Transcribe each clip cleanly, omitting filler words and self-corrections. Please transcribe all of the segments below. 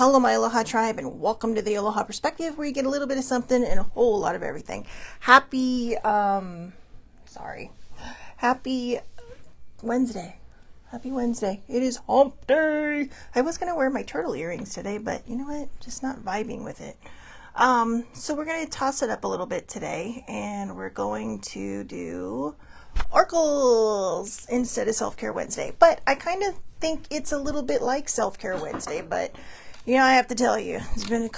Hello, my Aloha tribe, and welcome to the Aloha Perspective, where you get a little bit of something and a whole lot of everything. Happy Wednesday. Happy Wednesday. It is hump day. I was going to wear my turtle earrings today, but you know what? Just not vibing with it. So we're going to toss it up a little bit today, and we're going to do oracles instead of Self-Care Wednesday. But I kind of think it's a little bit like Self-Care Wednesday, but you know, I have to tell you, it's been a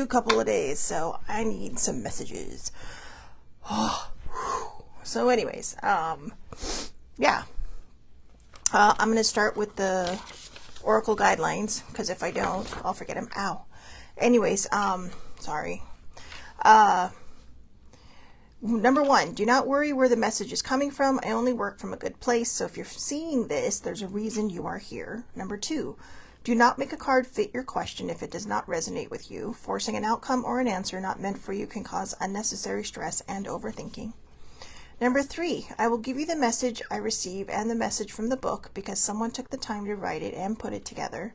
couple of days, so I need some messages. So anyways, yeah. I'm going to start with the Oracle guidelines, because if I don't, I'll forget them. Ow. Anyways, sorry. Number 1, do not worry where the message is coming from. I only work from a good place, so if you're seeing this, there's a reason you are here. Number 2, do not make a card fit your question if it does not resonate with you. Forcing an outcome or an answer not meant for you can cause unnecessary stress and overthinking. Number 3, I will give you the message I receive and the message from the book because someone took the time to write it and put it together.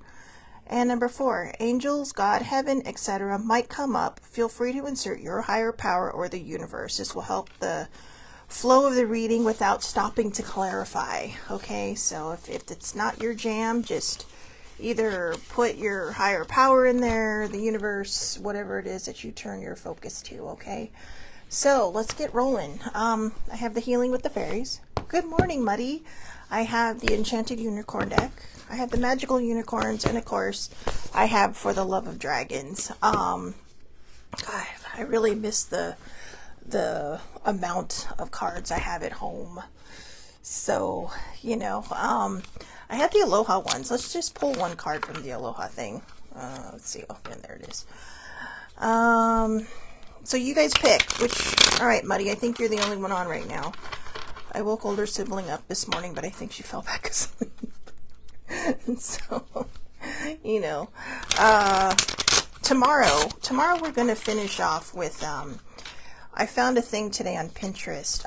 And number 4, angels, God, heaven, etc. might come up. Feel free to insert your higher power or the universe. This will help the flow of the reading without stopping to clarify. Okay, so if it's not your jam, just either put your higher power in there, the universe, whatever it is that you turn your focus to, okay? So let's get rolling. I have the Healing with the Fairies. Good morning, Muddy. I have the Enchanted Unicorn deck. I have the Magical Unicorns, and of course, I have For the Love of Dragons. God, I really miss the amount of cards I have at home. So, you know, I have the Aloha ones. Let's just pull one card from the Aloha thing. Let's see. Oh, and there it is. So you guys pick which. All right, Muddy, I think you're the only one on right now. I woke older sibling up this morning, but I think she fell back asleep. So, you know, tomorrow we're going to finish off with, I found a thing today on Pinterest.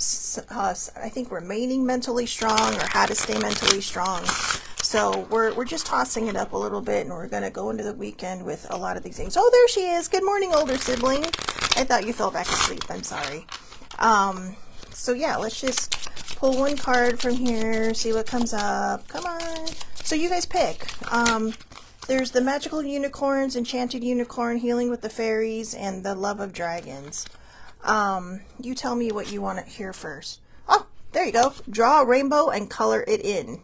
I think remaining mentally strong or how to stay mentally strong. So we're just tossing it up a little bit, and we're going to go into the weekend with a lot of these things. Oh, there she is. Good morning, older sibling. I thought you fell back asleep. I'm sorry. So yeah, let's just pull one card from here, see what comes up. Come on. So you guys pick. There's the Magical Unicorns, Enchanted Unicorn, Healing with the Fairies, and the Love of Dragons. You tell me what you want to hear first. Oh, there you go. Draw a rainbow and color it in.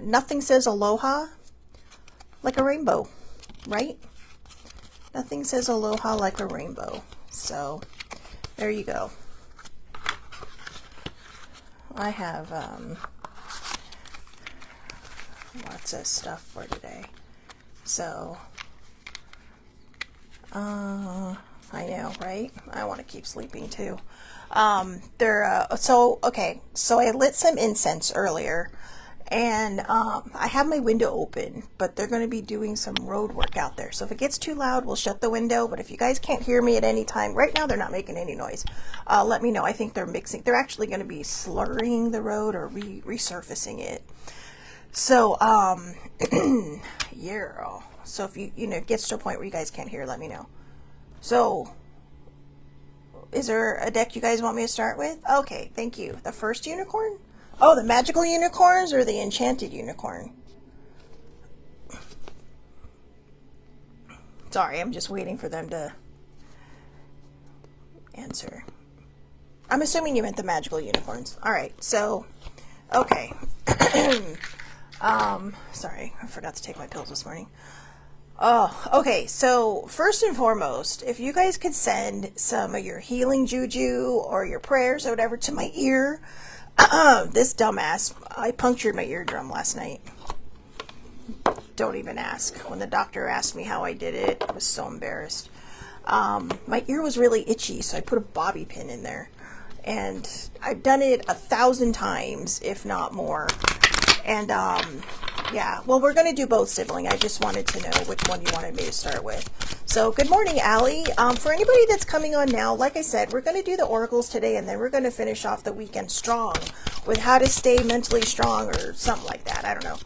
Nothing says Aloha like a rainbow, right? Nothing says Aloha like a rainbow. So, there you go. I have lots of stuff for today. So, I know, right? I want to keep sleeping too. So I lit some incense earlier, and I have my window open, but they're going to be doing some road work out there. So if it gets too loud, we'll shut the window. But if you guys can't hear me at any time, right now they're not making any noise. Let me know. I think they're mixing. They're actually going to be slurrying the road or resurfacing it. So, yeah. So if it gets to a point where you guys can't hear, let me know. So, is there a deck you guys want me to start with? Okay, thank you. The first unicorn? Oh, the Magical Unicorns or the Enchanted Unicorn? Sorry, I'm just waiting for them to answer. I'm assuming you meant the Magical Unicorns. All right, so, okay. Sorry, I forgot to take my pills this morning. Oh, okay, so first and foremost, if you guys could send some of your healing juju or your prayers or whatever to my ear. This dumbass, I punctured my eardrum last night. Don't even ask. When the doctor asked me how I did it, I was so embarrassed. My ear was really itchy, so I put a bobby pin in there. And I've done it 1,000 times, if not more. And, yeah, well, we're going to do both, sibling. I just wanted to know which one you wanted me to start with. So, good morning, Allie. For anybody that's coming on now, like I said, we're going to do the oracles today, and then we're going to finish off the weekend strong with how to stay mentally strong or something like that. I don't know.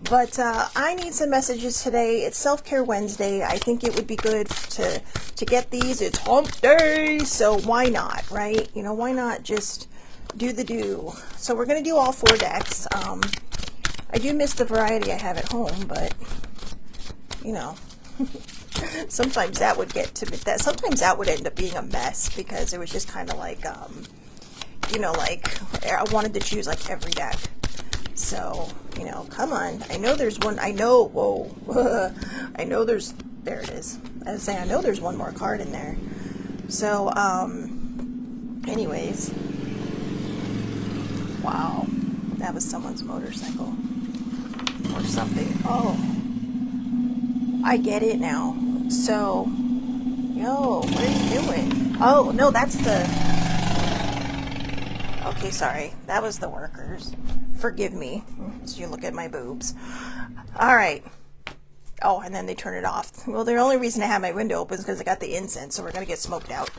But I need some messages today. It's Self-Care Wednesday. I think it would be good to get these. It's hump day, so why not, right? You know, why not just do the do? So we're going to do all 4 decks. I do miss the variety I have at home, but, you know, sometimes that would get to that. Sometimes that would end up being a mess because it was just kind of like, you know, like I wanted to choose like every deck. So, you know, come on. I know there's one. I know, whoa. I know there's, there it is. I was saying, I know there's one more card in there. So, anyways. Wow. That was someone's motorcycle. Or something. Oh. I get it now. So, yo, what are you doing? Oh, no, that's the... Okay, sorry. That was the workers. Forgive me as you look at my boobs. All right. Oh, and then they turn it off. Well, the only reason I have my window open is because I got the incense, so we're going to get smoked out.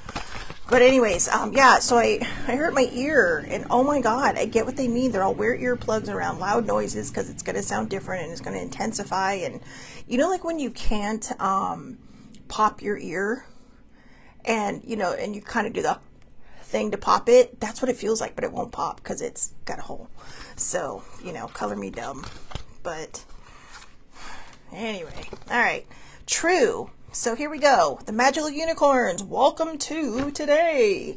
But anyways, yeah, so I hurt my ear, and oh my God, I get what they mean. They're all wear earplugs around loud noises because it's going to sound different and it's going to intensify. And you know, like when you can't pop your ear and, you know, and you kind of do the thing to pop it, that's what it feels like, but it won't pop because it's got a hole. So, you know, color me dumb. But anyway, all right, true. So here we go. The Magical Unicorns. Welcome to today.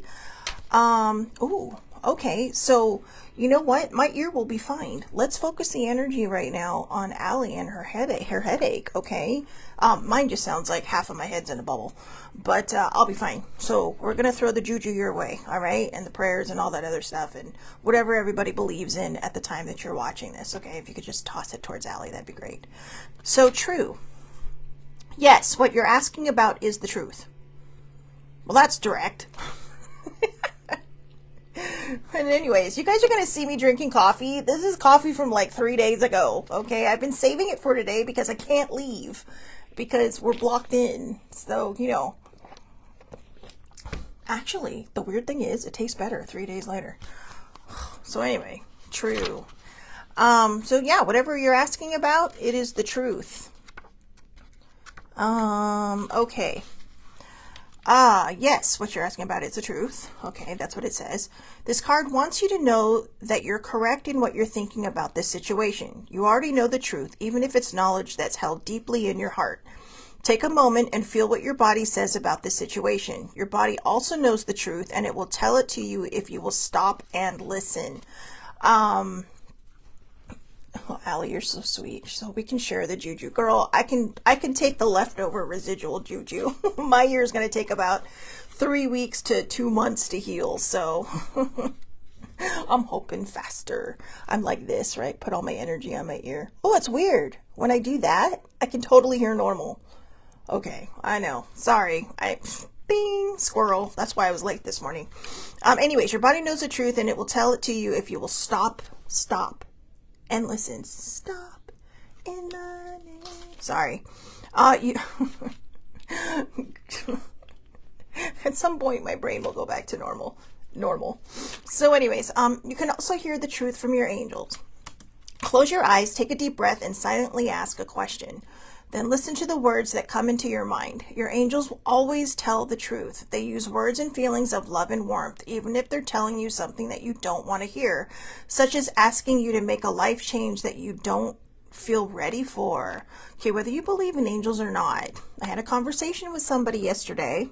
Ooh, okay. So you know what? My ear will be fine. Let's focus the energy right now on Allie and her headache. Okay. Mine just sounds like half of my head's in a bubble, but I'll be fine. So we're gonna throw the juju your way, all right, and the prayers and all that other stuff, and whatever everybody believes in at the time that you're watching this. Okay, if you could just toss it towards Allie, that'd be great. So true. Yes, what you're asking about is the truth. Well, that's direct. And anyways, you guys are going to see me drinking coffee. This is coffee from like 3 days ago, okay? I've been saving it for today because I can't leave because we're blocked in. So, you know. Actually, the weird thing is it tastes better 3 days later. So anyway, true. So yeah, whatever you're asking about, it is the truth. Okay. Yes, what you're asking about is the truth. Okay, that's what it says. This card wants you to know that you're correct in what you're thinking about this situation. You already know the truth, even if it's knowledge that's held deeply in your heart. Take a moment and feel what your body says about this situation. Your body also knows the truth, and it will tell it to you if you will stop and listen. Oh, Allie, you're so sweet. So we can share the juju. Girl, I can take the leftover residual juju. My ear is going to take about 3 weeks to 2 months to heal. So I'm hoping faster. I'm like this, right? Put all my energy on my ear. Oh, it's weird. When I do that, I can totally hear normal. Okay, I know. Sorry. Bing, squirrel. That's why I was late this morning. Anyways, your body knows the truth, and it will tell it to you if you will stop, and listen. Stop in the name. Sorry. You at some point my brain will go back to normal. So anyways, you can also hear the truth from your angels. Close your eyes, take a deep breath, and silently ask a question. Then listen to the words that come into your mind. Your angels will always tell the truth. They use words and feelings of love and warmth, even if they're telling you something that you don't want to hear, such as asking you to make a life change that you don't feel ready for. Okay, whether you believe in angels or not, I had a conversation with somebody yesterday,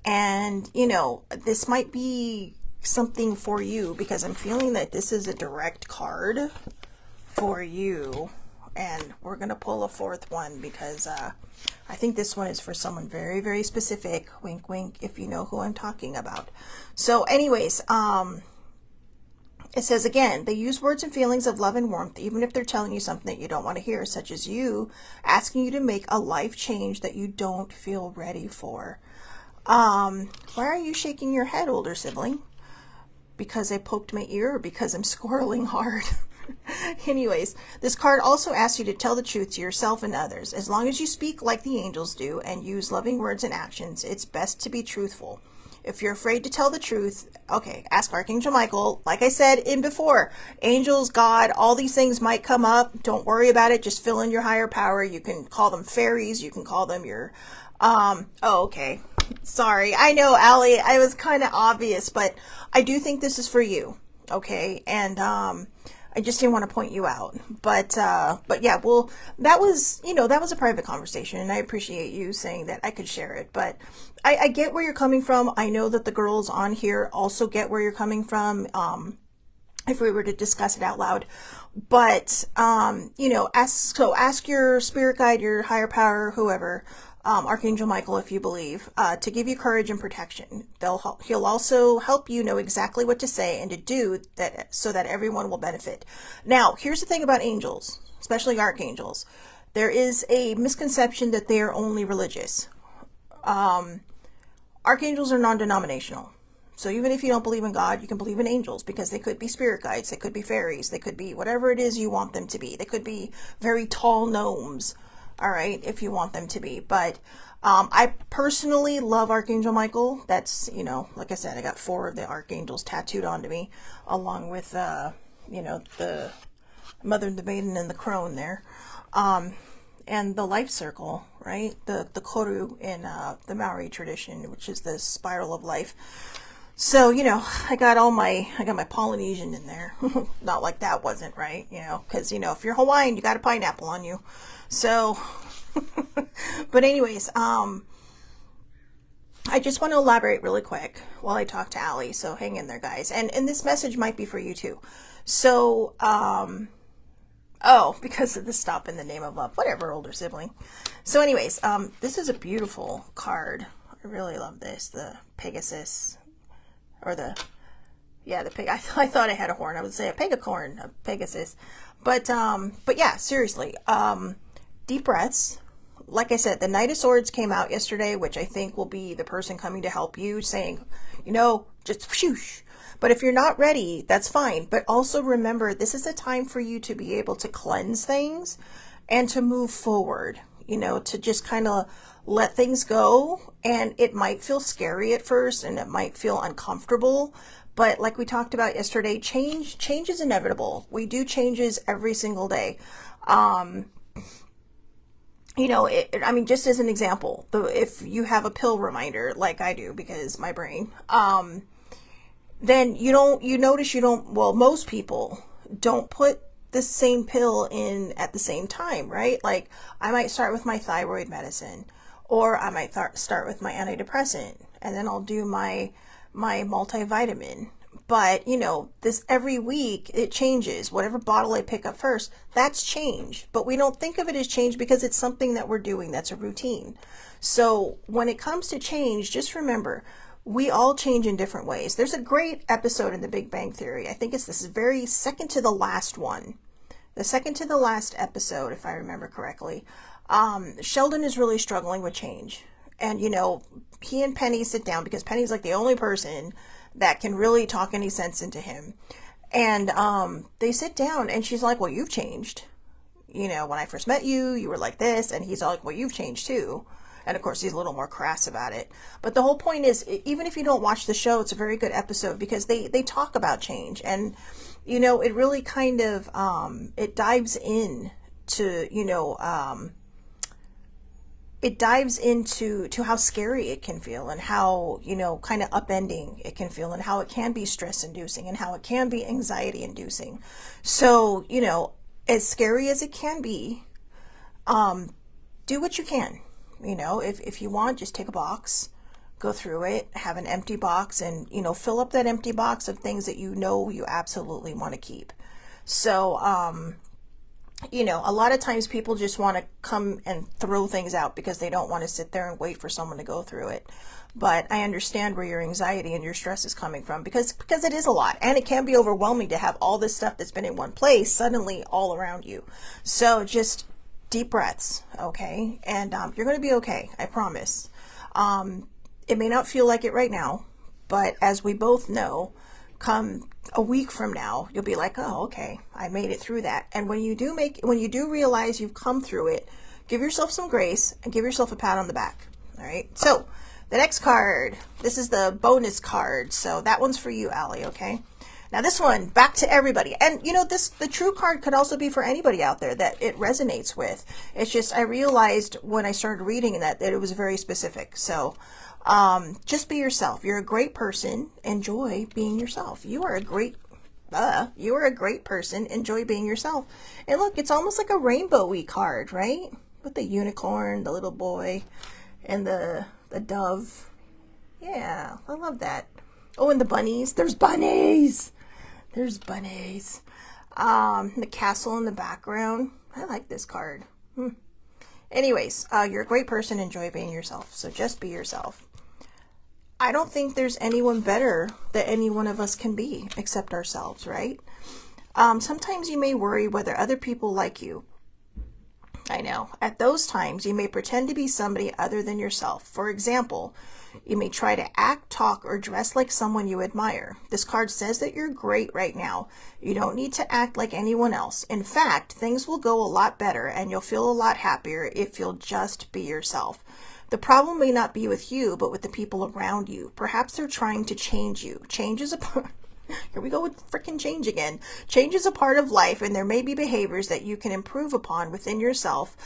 and, you know, this might be something for you because I'm feeling that this is a direct card for you. And we're going to pull a 4th one because I think this one is for someone very, very specific. Wink, wink, if you know who I'm talking about. So anyways, it says again, they use words and feelings of love and warmth, even if they're telling you something that you don't want to hear, such as you asking you to make a life change that you don't feel ready for. Why are you shaking your head, older sibling? Because I poked my ear or because I'm squirreling hard? Anyways, this card also asks you to tell the truth to yourself and others. As long as you speak like the angels do and use loving words and actions, it's best to be truthful. If you're afraid to tell the truth, okay, ask Archangel Michael. Like I said in before, angels, God, all these things might come up. Don't worry about it. Just fill in your higher power. You can call them fairies. You can call them your, oh, okay. Sorry. I know, Allie, I was kind of obvious, but I do think this is for you. Okay. And, I just didn't want to point you out, but yeah, well, that was, that was a private conversation, and I appreciate you saying that I could share it, but I get where you're coming from. I know that the girls on here also get where you're coming from, if we were to discuss it out loud, but, ask your spirit guide, your higher power, whoever, Archangel Michael, if you believe, to give you courage and protection. He'll also help you know exactly what to say and to do that so that everyone will benefit. Now, here's the thing about angels, especially archangels. There is a misconception that they are only religious. Archangels are non-denominational. So even if you don't believe in God, you can believe in angels, because they could be spirit guides, they could be fairies, they could be whatever it is you want them to be. They could be very tall gnomes. All right, if you want them to be. But I personally love Archangel Michael. That's, like I said, I got 4 of the archangels tattooed onto me, along with, the Mother, the Maiden, and the Crone there. And the life circle, right? The koru in the Maori tradition, which is the spiral of life. So, I got my Polynesian in there. Not like that wasn't, right? Because, if you're Hawaiian, you got a pineapple on you. So, but anyways, I just want to elaborate really quick while I talk to Allie. So hang in there, guys. And this message might be for you too. So, because of the stop in the name of love, whatever, older sibling. So anyways, this is a beautiful card. I really love this. The Pegasus, or the pig. I thought I had a horn. I would say a pegacorn, a Pegasus. But yeah, seriously, deep breaths. Like I said, the Knight of Swords came out yesterday, which I think will be the person coming to help you, saying, just whoosh. But if you're not ready, that's fine. But also remember, this is a time for you to be able to cleanse things and to move forward, to just kind of let things go. And it might feel scary at first, and it might feel uncomfortable. But like we talked about yesterday, change is inevitable. We do changes every single day. Just as an example, if you have a pill reminder, like I do, because my brain, then most people don't put the same pill in at the same time, right? Like I might start with my thyroid medicine, or I might start with my antidepressant, and then I'll do my multivitamin. But, this every week it changes. Whatever bottle I pick up first, that's change. But we don't think of it as change because it's something that we're doing. That's a routine. So when it comes to change, just remember, we all change in different ways. There's a great episode in The Big Bang Theory. I think this is very second to the last one. The second to the last episode, if I remember correctly. Sheldon is really struggling with change. And, he and Penny sit down, because Penny's like the only person that can really talk any sense into him. And they sit down, and she's like, well, you've changed. When I first met you, you were like this. And he's all like, well, you've changed too. And of course, he's a little more crass about it. But the whole point is, even if you don't watch the show, it's a very good episode, because they talk about change. And, it really kind of, it dives in to, it dives into how scary it can feel, and how, kind of upending it can feel, and how it can be stress inducing, and how it can be anxiety inducing. So, as scary as it can be, do what you can. If you want, just take a box, go through it, have an empty box, and, fill up that empty box of things that you absolutely want to keep. So, a lot of times people just want to come and throw things out because they don't want to sit there and wait for someone to go through it. But I understand where your anxiety and your stress is coming from, because it is a lot, and it can be overwhelming to have all this stuff that's been in one place suddenly all around you. So just deep breaths, okay? And you're going to be okay, I promise. It may not feel like it right now, but as we both know, come a week from now, you'll be like, oh, okay, I made it through that. And when you do realize you've come through it, give yourself some grace and give yourself a pat on the back. All right. So The next card, this is the bonus card. So that one's for you, Allie, okay? Now this one, back to everybody. And you know, the true card could also be for anybody out there that it resonates with. It's just, I realized when I started reading that it was very specific. So just be yourself. You're a great person. Enjoy being yourself. You are a great person. Enjoy being yourself. And look, it's almost like a rainbow-y card, right? With the unicorn, the little boy, and the dove. Yeah, I love that. Oh, and the bunnies. There's bunnies. There's bunnies. The castle in the background. I like this card. Anyways, you're a great person. Enjoy being yourself. So just be yourself. I don't think there's anyone better that any one of us can be except ourselves, right? Sometimes you may worry whether other people like you. I know. At those times, you may pretend to be somebody other than yourself. For example, you may try to act, talk, or dress like someone you admire. This card says that you're great right now. You don't need to act like anyone else. In fact, things will go a lot better and you'll feel a lot happier if you'll just be yourself. The problem may not be with you, but with the people around you. Perhaps they're trying to change you. Change is a part... Here we go with freaking change again. Change is a part of life, and there may be behaviors that you can improve upon within yourself,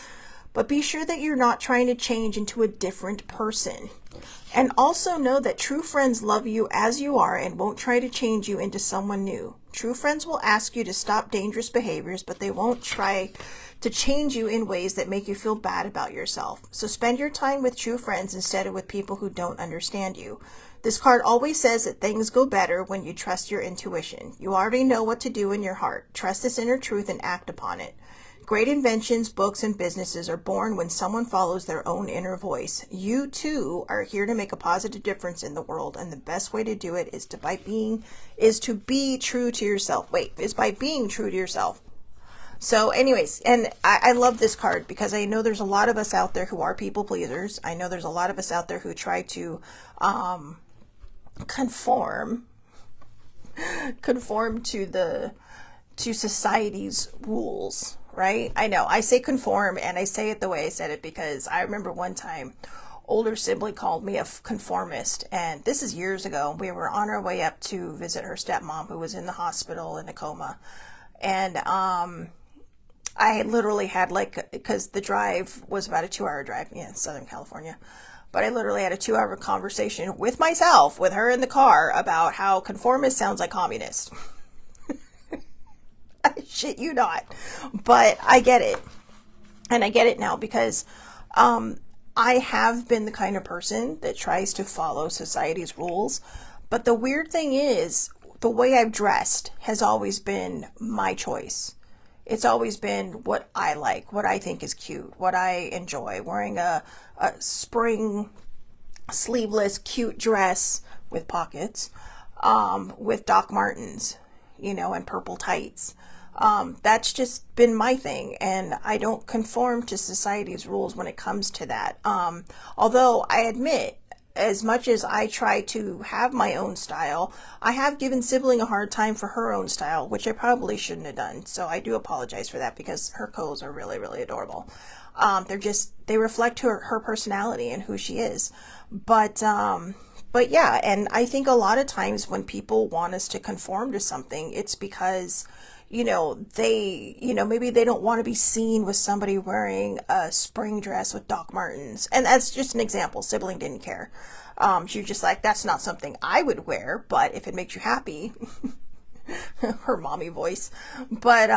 but be sure that you're not trying to change into a different person. And also know that true friends love you as you are and won't try to change you into someone new. True friends will ask you to stop dangerous behaviors, but they won't try to change you in ways that make you feel bad about yourself. So spend your time with true friends instead of with people who don't understand you. This card always says that things go better when you trust your intuition. You already know what to do in your heart. Trust this inner truth and act upon it. Great inventions, books, and businesses are born when someone follows their own inner voice. You, too, are here to make a positive difference in the world, and the best way to do it is to be true to yourself. Is by being true to yourself. So anyways, and I love this card because I know there's a lot of us out there who are people pleasers. I know there's a lot of us out there who try to conform to society's rules, right? I know I say conform, and I say it the way I said it because I remember one time older sibling called me a conformist, and this is years ago. We were on our way up to visit her stepmom who was in the hospital in a coma, and I literally had because the drive was about a 2-hour drive, Southern California. But I literally had a 2-hour conversation with myself, with her in the car, about how conformist sounds like communist. I shit you not. But I get it. And I get it now because I have been the kind of person that tries to follow society's rules. But the weird thing is, the way I've dressed has always been my choice. It's always been what I like, what I think is cute, what I enjoy. Wearing a spring sleeveless cute dress with pockets, with Doc Martens, and purple tights. That's just been my thing, and I don't conform to society's rules when it comes to that. Although I admit, as much as I try to have my own style, I have given sibling a hard time for her own style, which I probably shouldn't have done. So I do apologize for that because her clothes are really, really adorable. They reflect her personality and who she is. But yeah, and I think a lot of times when people want us to conform to something, it's because maybe they don't want to be seen with somebody wearing a spring dress with Doc Martens. And that's just an example. Sibling didn't care. She was just like, that's not something I would wear, but if it makes you happy, her mommy voice. But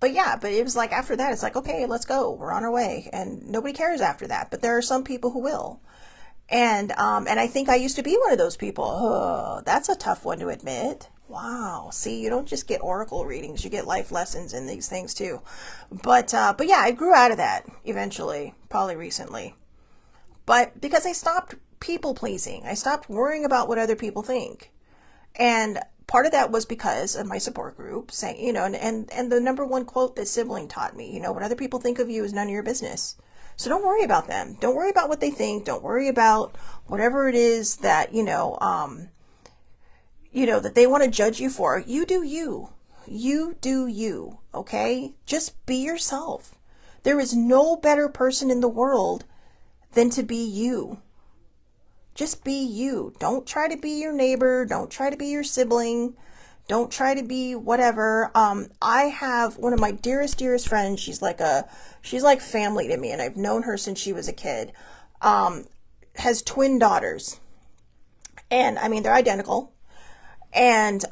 it was like, after that, it's like, okay, let's go. We're on our way. And nobody cares after that. But there are some people who will. And I think I used to be one of those people. Oh, that's a tough one to admit. Wow. See, you don't just get oracle readings, you get life lessons in these things too. But yeah, I grew out of that eventually, probably recently. But because I stopped people pleasing, I stopped worrying about what other people think. And part of that was because of my support group saying, and the number one quote that sibling taught me, what other people think of you is none of your business. So don't worry about them. Don't worry about what they think. Don't worry about whatever it is that, that they want to judge you for. You do you. You do you, okay? Just be yourself. There is no better person in the world than to be you. Just be you. Don't try to be your neighbor. Don't try to be your sibling. Don't try to be whatever. I have one of my dearest friends. She's like family to me, and I've known her since she was a kid. Has twin daughters, and I mean they're identical. And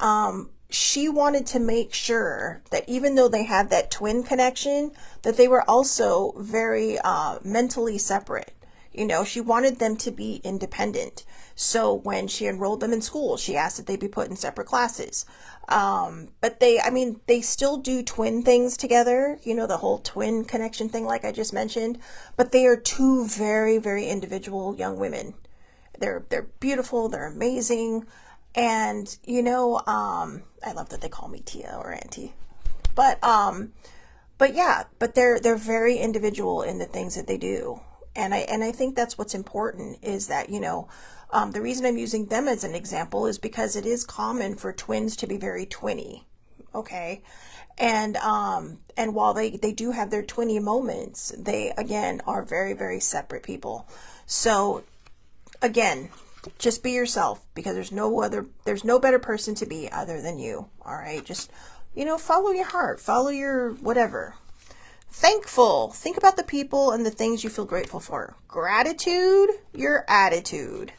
she wanted to make sure that even though they had that twin connection, that they were also very mentally separate. You know, she wanted them to be independent. So when she enrolled them in school, she asked that they be put in separate classes. But they still do twin things together, you know, the whole twin connection thing, like I just mentioned. But they are two very individual young women. They're beautiful, they're amazing. And, you know, I love that they call me Tia or Auntie. But yeah, but they're very individual in the things that they do. And I think that's what's important is that, you know, the reason I'm using them as an example is because it is common for twins to be very twinny. Okay. And while they do have their twinny moments, they again are very separate people. So again, just be yourself, because there's no better person to be other than you. All right. Just, you know, follow your heart, follow your whatever. Thankful. Think about the people and the things you feel grateful for. Gratitude, your attitude.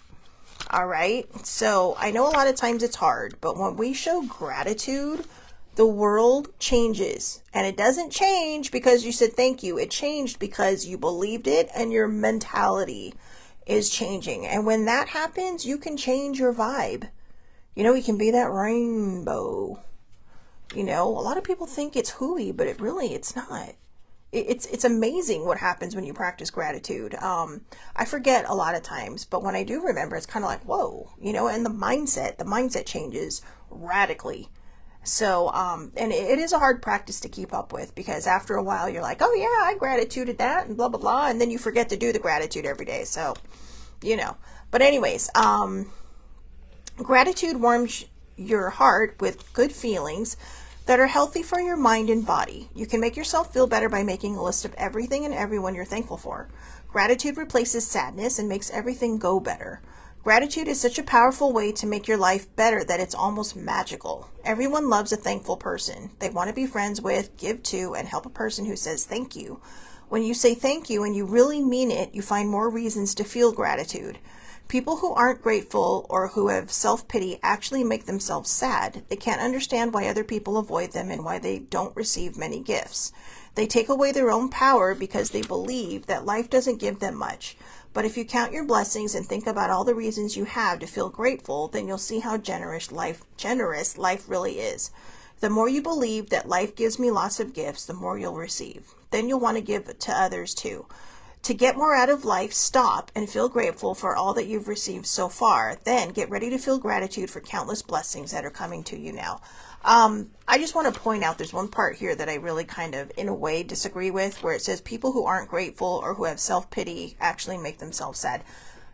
All right. So I know a lot of times it's hard, but when we show gratitude, the world changes. And it doesn't change because you said thank you. It changed because you believed it and your mentality is changing. And when that happens, you can change your vibe. You know, you can be that rainbow. You know, a lot of people think it's hooey, but it's not. It's amazing what happens when you practice gratitude. I forget a lot of times, but when I do remember, it's kind of like, whoa, you know, and the mindset changes radically. So, and it is a hard practice to keep up with, because after a while you're like, oh yeah, I gratituded that and blah, blah, blah. And then you forget to do the gratitude every day. So, you know, but anyways, gratitude warms your heart with good feelings that are healthy for your mind and body. You can make yourself feel better by making a list of everything and everyone you're thankful for. Gratitude replaces sadness and makes everything go better. Gratitude is such a powerful way to make your life better that it's almost magical. Everyone loves a thankful person. They want to be friends with, give to, and help a person who says thank you. When you say thank you and you really mean it, you find more reasons to feel gratitude. People who aren't grateful or who have self-pity actually make themselves sad. They can't understand why other people avoid them and why they don't receive many gifts. They take away their own power because they believe that life doesn't give them much. But if you count your blessings and think about all the reasons you have to feel grateful, then you'll see how generous life really is. The more you believe that life gives me lots of gifts, the more you'll receive. Then you'll want to give to others too. To get more out of life, stop and feel grateful for all that you've received so far. Then get ready to feel gratitude for countless blessings that are coming to you now. I just want to point out there's one part here that I really kind of, in a way, disagree with, where it says people who aren't grateful or who have self-pity actually make themselves sad.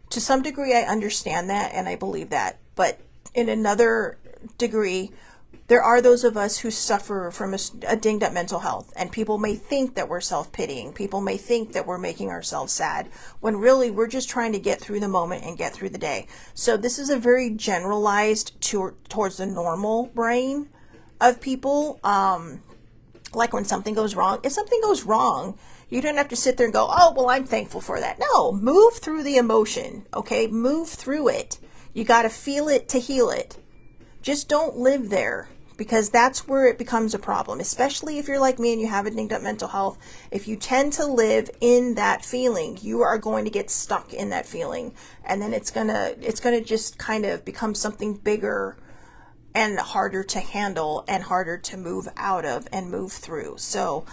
To some degree, I understand that and I believe that. But in another degree, there are those of us who suffer from a dinged up mental health, and people may think that we're self-pitying. People may think that we're making ourselves sad, when really we're just trying to get through the moment and get through the day. So this is a very generalized towards the normal brain of people. Like when something goes wrong, if something goes wrong, you don't have to sit there and go, oh, well, I'm thankful for that. No, move through the emotion, okay? Move through it. You got to feel it to heal it. Just don't live there, because that's where it becomes a problem, especially if you're like me and you have a dinged up mental health. If you tend to live in that feeling, you are going to get stuck in that feeling, and then it's gonna just kind of become something bigger and harder to handle and harder to move out of and move through. So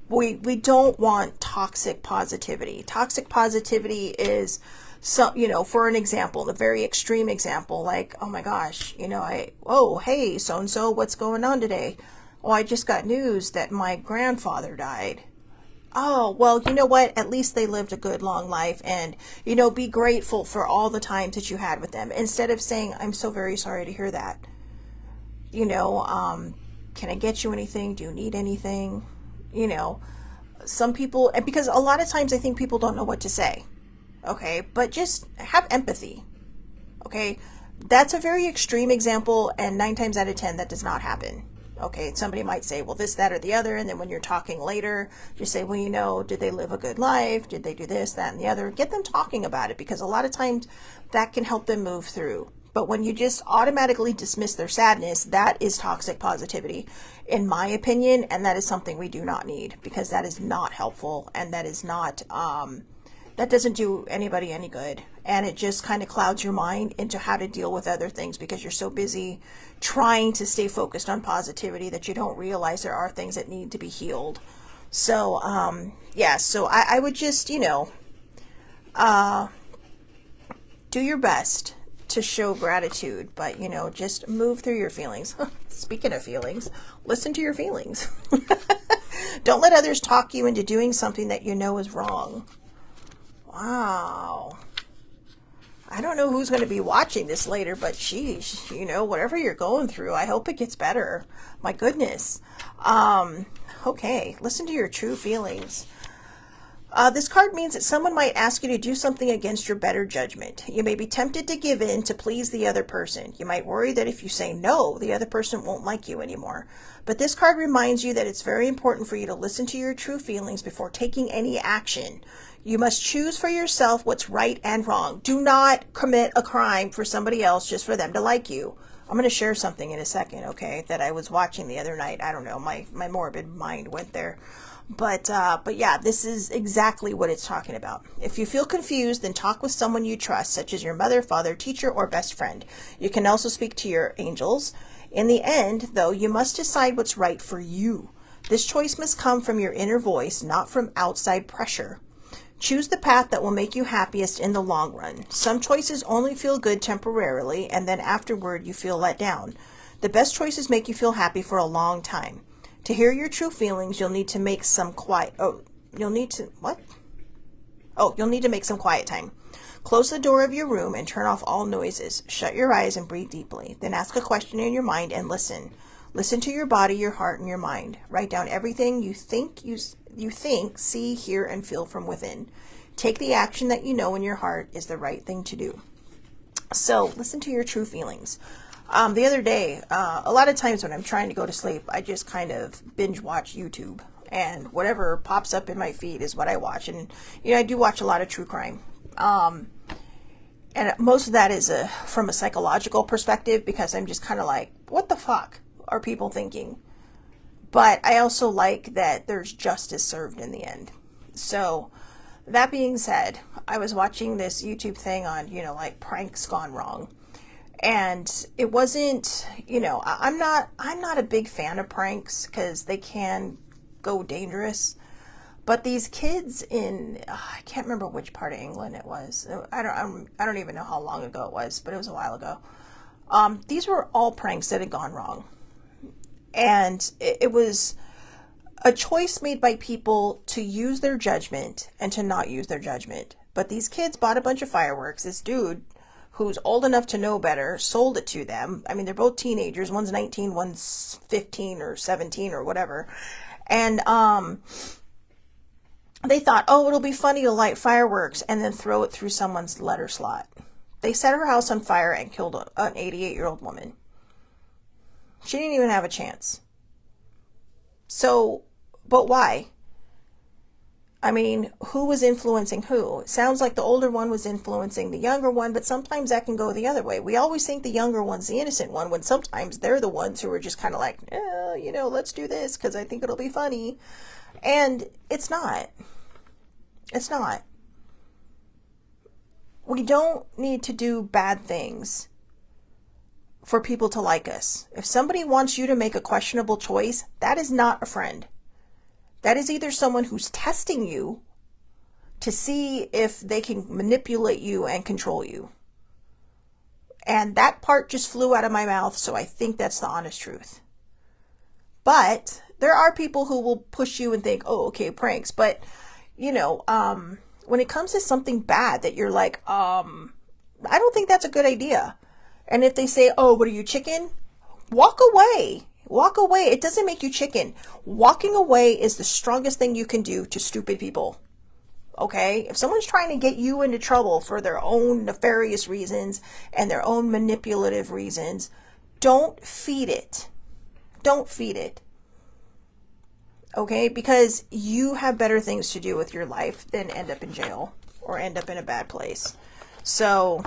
we don't want toxic positivity. Toxic positivity is, so, you know, for an example, the very extreme example, like, oh my gosh, you know, oh, hey, so-and-so, what's going on today? Oh, I just got news that my grandfather died. Oh, well, you know what? At least they lived a good long life, and, you know, be grateful for all the times that you had with them, instead of saying, I'm so very sorry to hear that. You know, can I get you anything? Do you need anything? You know, some people, because a lot of times I think people don't know what to say. Okay, but just have empathy. Okay, that's a very extreme example, and 9 times out of 10, that does not happen. Okay, somebody might say, well, this, that, or the other, and then when you're talking later, you say, well, you know, did they live a good life? Did they do this, that, and the other? Get them talking about it, because a lot of times that can help them move through. But when you just automatically dismiss their sadness, that is toxic positivity, in my opinion, and that is something we do not need, because that is not helpful, and that is not, that doesn't do anybody any good. And it just kind of clouds your mind into how to deal with other things, because you're so busy trying to stay focused on positivity that you don't realize there are things that need to be healed. So, yeah, so I would just, you know, do your best to show gratitude, but, you know, just move through your feelings. Speaking of feelings, listen to your feelings. Don't let others talk you into doing something that you know is wrong. Wow. I don't know who's going to be watching this later, but sheesh, you know, whatever you're going through, I hope it gets better. My goodness. Okay, listen to your true feelings. This card means that someone might ask you to do something against your better judgment. You may be tempted to give in to please the other person. You might worry that if you say no, the other person won't like you anymore. But this card reminds you that it's very important for you to listen to your true feelings before taking any action. You must choose for yourself what's right and wrong. Do not commit a crime for somebody else just for them to like you. I'm going to share something in a second, okay, that I was watching the other night. I don't know, my morbid mind went there. But yeah, this is exactly what it's talking about. If you feel confused, then talk with someone you trust, such as your mother, father, teacher, or best friend. You can also speak to your angels. In the end, though, you must decide what's right for you. This choice must come from your inner voice, not from outside pressure. Choose the path that will make you happiest in the long run. Some choices only feel good temporarily, and then afterward you feel let down. The best choices make you feel happy for a long time. To hear your true feelings, you'll need to make some quiet... you'll need to make some quiet time. Close the door of your room and turn off all noises. Shut your eyes and breathe deeply. Then ask a question in your mind and listen. Listen to your body, your heart, and your mind. Write down everything you think, see, hear, and feel from within. Take the action that you know in your heart is the right thing to do. So, listen to your true feelings. The other day, a lot of times when I'm trying to go to sleep, I just kind of binge watch YouTube. And whatever pops up in my feed is what I watch. And, you know, I do watch a lot of true crime. And most of that is from a psychological perspective, because I'm just kind of like, what the fuck are people thinking? But I also like that there's justice served in the end. So that being said, I was watching this YouTube thing on, you know, like pranks gone wrong. And it wasn't, you know, I'm not a big fan of pranks because they can go dangerous. But these kids in, I can't remember which part of England it was. I don't even know how long ago it was, but it was a while ago. These were all pranks that had gone wrong. And it was a choice made by people to use their judgment and to not use their judgment. But these kids bought a bunch of fireworks. This dude, who's old enough to know better, sold it to them. I mean, they're both teenagers. One's 19, one's 15 or 17 or whatever. And they thought, oh, it'll be funny to light fireworks and then throw it through someone's letter slot. They set her house on fire and killed an 88-year-old woman. She didn't even have a chance. So, but why? I mean, who was influencing who? It sounds like the older one was influencing the younger one, but sometimes that can go the other way. We always think the younger one's the innocent one, when sometimes they're the ones who are just kind of like, you know, let's do this because I think it'll be funny. And it's not. It's not. We don't need to do bad things for people to like us. If somebody wants you to make a questionable choice, that is not a friend. That is either someone who's testing you to see if they can manipulate you and control you. And that part just flew out of my mouth, so I think that's the honest truth. But there are people who will push you and think, oh, okay, pranks. But, you know, when it comes to something bad that you're like, I don't think that's a good idea. And if they say, oh, what are you, chicken? Walk away. Walk away. It doesn't make you chicken. Walking away is the strongest thing you can do to stupid people. Okay? If someone's trying to get you into trouble for their own nefarious reasons and their own manipulative reasons, don't feed it. Don't feed it. Okay? Because you have better things to do with your life than end up in jail or end up in a bad place. So,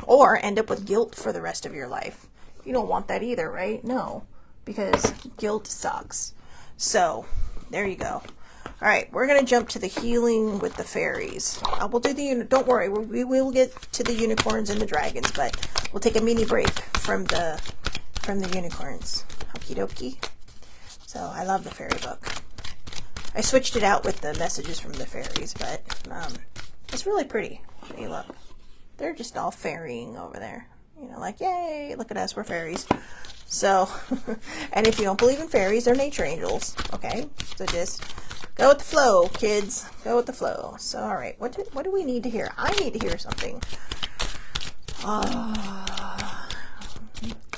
or end up with guilt for the rest of your life. You don't want that either, right? No, because guilt sucks. So, there you go. All right, we're going to jump to the healing with the fairies. We'll do the, don't worry, we will get to the unicorns and the dragons, but we'll take a mini break from the unicorns. Okie dokie. So I love the fairy book. I switched it out with the messages from the fairies, but it's really pretty. Hey, look. They're just all fairying over there. You know, like, yay, look at us, we're fairies. So, and if you don't believe in fairies, they're nature angels, okay? So just go with the flow, kids. Go with the flow. So, all right, what do we need to hear? I need to hear something.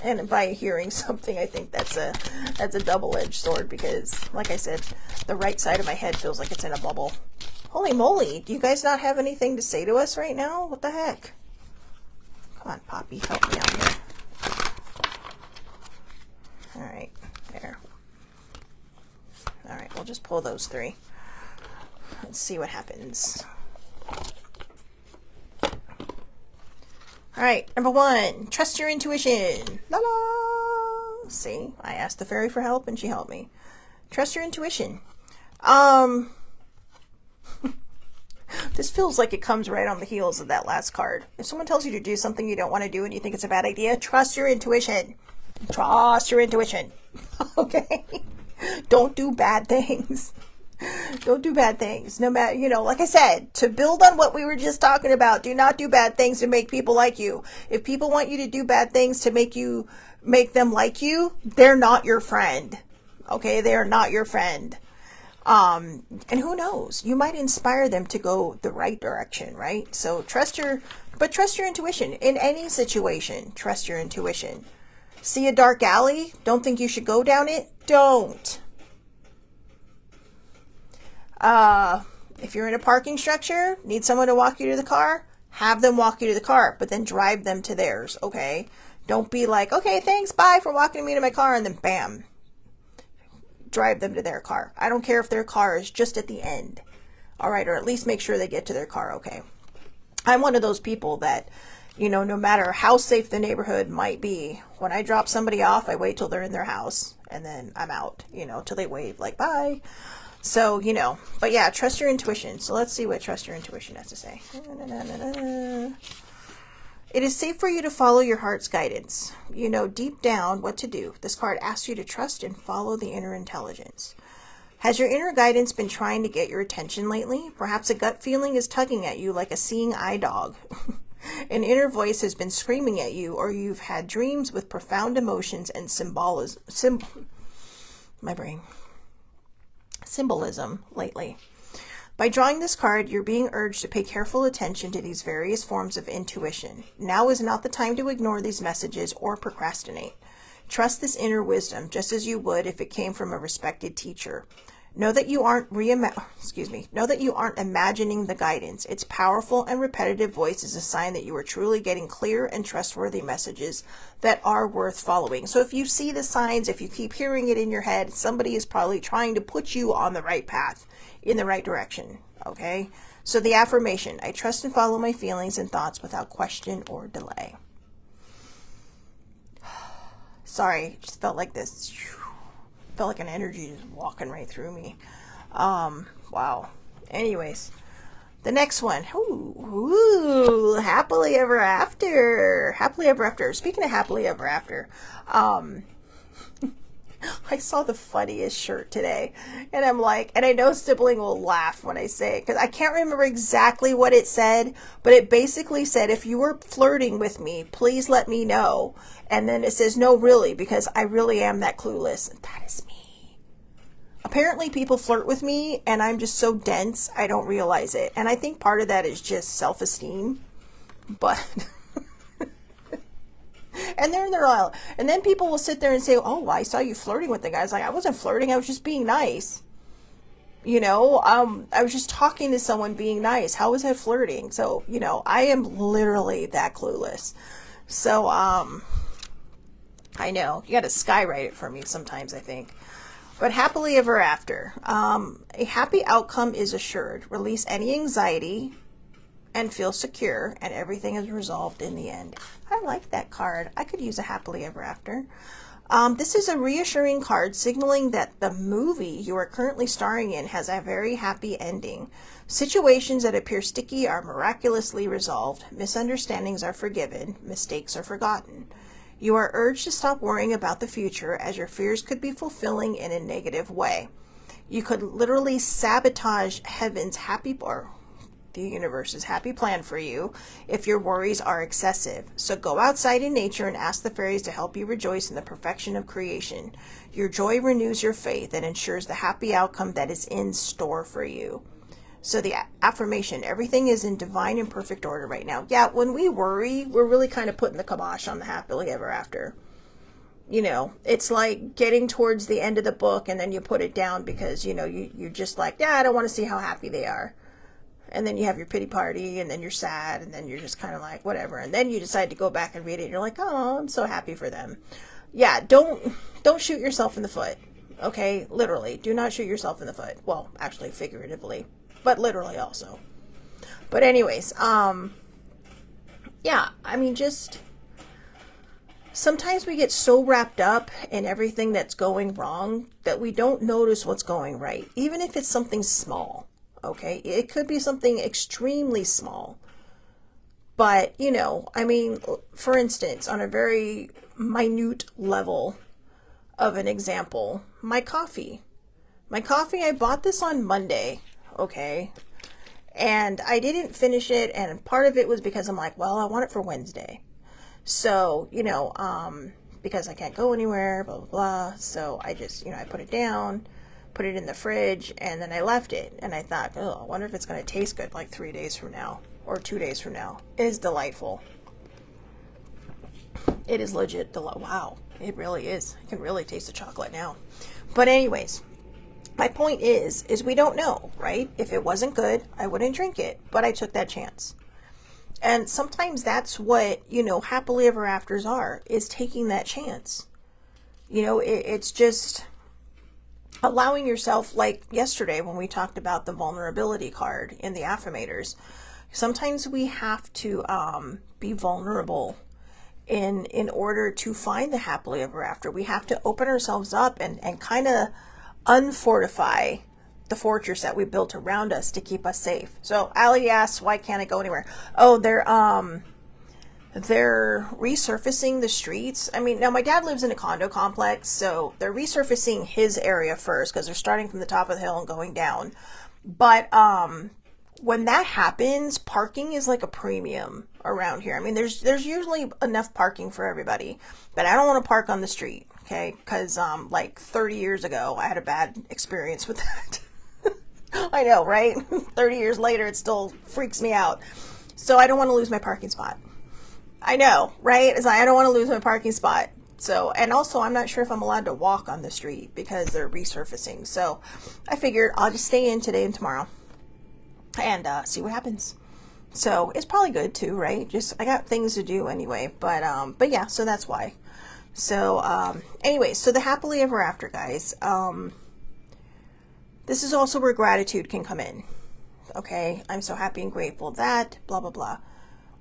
And by hearing something, I think that's a double-edged sword because, like I said, the right side of my head feels like it's in a bubble. Holy moly, do you guys not have anything to say to us right now? What the heck? Come on, Poppy, help me out here. All right, there. All right, we'll just pull those three. Let's see what happens. All right, number 1, trust your intuition. La la. See, I asked the fairy for help and she helped me. Trust your intuition. This feels like it comes right on the heels of that last card. If someone tells you to do something you don't want to do and you think it's a bad idea, trust your intuition. Trust your intuition. Okay? Don't do bad things. Don't do bad things. No matter, you know, like I said, to build on what we were just talking about, do not do bad things to make people like you. If people want you to do bad things to make them like you, they're not your friend. Okay? They are not your friend. And who knows? You might inspire them to go the right direction, right? So trust your intuition in any situation. Trust your intuition. See a dark alley? Don't think you should go down it? Don't. If you're in a parking structure, need someone to walk you to the car? Have them walk you to the car, but then drive them to theirs, okay? Don't be like, okay, thanks, bye for walking me to my car, and then bam. Drive them to their car. I don't care if their car is just at the end. All right, or at least make sure they get to their car okay. I'm one of those people that, you know, no matter how safe the neighborhood might be, when I drop somebody off, I wait till they're in their house and then I'm out, you know, till they wave like bye. So, you know, but yeah, trust your intuition. So let's see what trust your intuition has to say. It is safe for you to follow your heart's guidance. You know deep down what to do. This card asks you to trust and follow the inner intelligence. Has your inner guidance been trying to get your attention lately? Perhaps a gut feeling is tugging at you like a seeing eye dog. An inner voice has been screaming at you, or you've had dreams with profound emotions and symbolism lately. By drawing this card, you're being urged to pay careful attention to these various forms of intuition. Now is not the time to ignore these messages or procrastinate. Trust this inner wisdom just as you would if it came from a respected teacher. Know that you aren't imagining the guidance. Its powerful and repetitive voice is a sign that you are truly getting clear and trustworthy messages that are worth following. So if you see the signs, if you keep hearing it in your head, somebody is probably trying to put you on the right path, in the right direction. Okay? So the affirmation, I trust and follow my feelings and thoughts without question or delay. Sorry, just felt like this. Felt like an energy just walking right through me. Wow. Anyways, the next one. Ooh, happily ever after. Happily ever after. Speaking of happily ever after, I saw the funniest shirt today, and I'm like, and I know Sibling will laugh when I say it, because I can't remember exactly what it said, but it basically said, if you were flirting with me, please let me know. And then it says, no, really, because I really am that clueless. And that is me. Apparently people flirt with me, and I'm just so dense, I don't realize it. And I think part of that is just self-esteem, but... And they're in their aisle. And then people will sit there and say, oh, I saw you flirting with the guy. It's like, I wasn't flirting. I was just being nice. I was just talking to someone being nice. How is that flirting? So, I am literally that clueless. So, I know you got to skywrite it for me sometimes, I think. But happily ever after. A happy outcome is assured. Release any anxiety and feel secure, and everything is resolved in the end. I like that card. I could use a happily ever after. This is a reassuring card signaling that the movie you are currently starring in has a very happy ending. Situations that appear sticky are miraculously resolved. Misunderstandings are forgiven. Mistakes are forgotten. You are urged to stop worrying about the future, as your fears could be fulfilling in a negative way. You could literally sabotage heaven's the universe's happy plan for you if your worries are excessive. So go outside in nature and ask the fairies to help you rejoice in the perfection of creation. Your joy renews your faith and ensures the happy outcome that is in store for you. So the affirmation, everything is in divine and perfect order right now. Yeah, when we worry, we're really kind of putting the kibosh on the happily ever after. It's like getting towards the end of the book and then you put it down because, you're just like, yeah, I don't want to see how happy they are. And then you have your pity party, and then you're sad, and then you're just kind of like, whatever. And then you decide to go back and read it, and you're like, oh, I'm so happy for them. Yeah, don't shoot yourself in the foot, okay? Literally, do not shoot yourself in the foot. Well, actually, figuratively, but literally also. But anyways, yeah, I mean, just sometimes we get so wrapped up in everything that's going wrong that we don't notice what's going right, even if it's something small. Okay, it could be something extremely small, but I mean, for instance, on a very minute level of an example, my coffee, I bought this on Monday, okay, and I didn't finish it, and part of it was because I'm like, well, I want it for Wednesday, so, because I can't go anywhere, blah, blah, blah, so I just, I put it down, put it in the fridge, and then I left it, and I thought, oh, I wonder if it's going to taste good like 3 days from now or 2 days from now. It is delightful. It is legit wow, it really is. I can really taste the chocolate now. But anyways, my point is we don't know, right? If it wasn't good, I wouldn't drink it, but I took that chance. And sometimes that's what, happily ever afters are, is taking that chance. It's just allowing yourself, like yesterday when we talked about the vulnerability card in the affirmators. Sometimes we have to be vulnerable in order to find the happily ever after. We have to open ourselves up and kind of unfortify the fortress that we built around us to keep us safe. So Allie asks, why can't I go anywhere? Oh, they're resurfacing the streets. I mean, now my dad lives in a condo complex, so they're resurfacing his area first because they're starting from the top of the hill and going down. But when that happens, parking is like a premium around here. I mean, there's usually enough parking for everybody, but I don't want to park on the street, okay? Because like 30 years ago, I had a bad experience with that. I know, right? 30 years later, it still freaks me out. So I don't want to lose my parking spot. I know, right? It's like, I don't want to lose my parking spot. So, and also I'm not sure if I'm allowed to walk on the street because they're resurfacing. So I figured I'll just stay in today and tomorrow and see what happens. So it's probably good too, right? Just, I got things to do anyway, but yeah, so that's why. So, anyways, so the happily ever after, guys, this is also where gratitude can come in. Okay. I'm so happy and grateful that blah, blah, blah.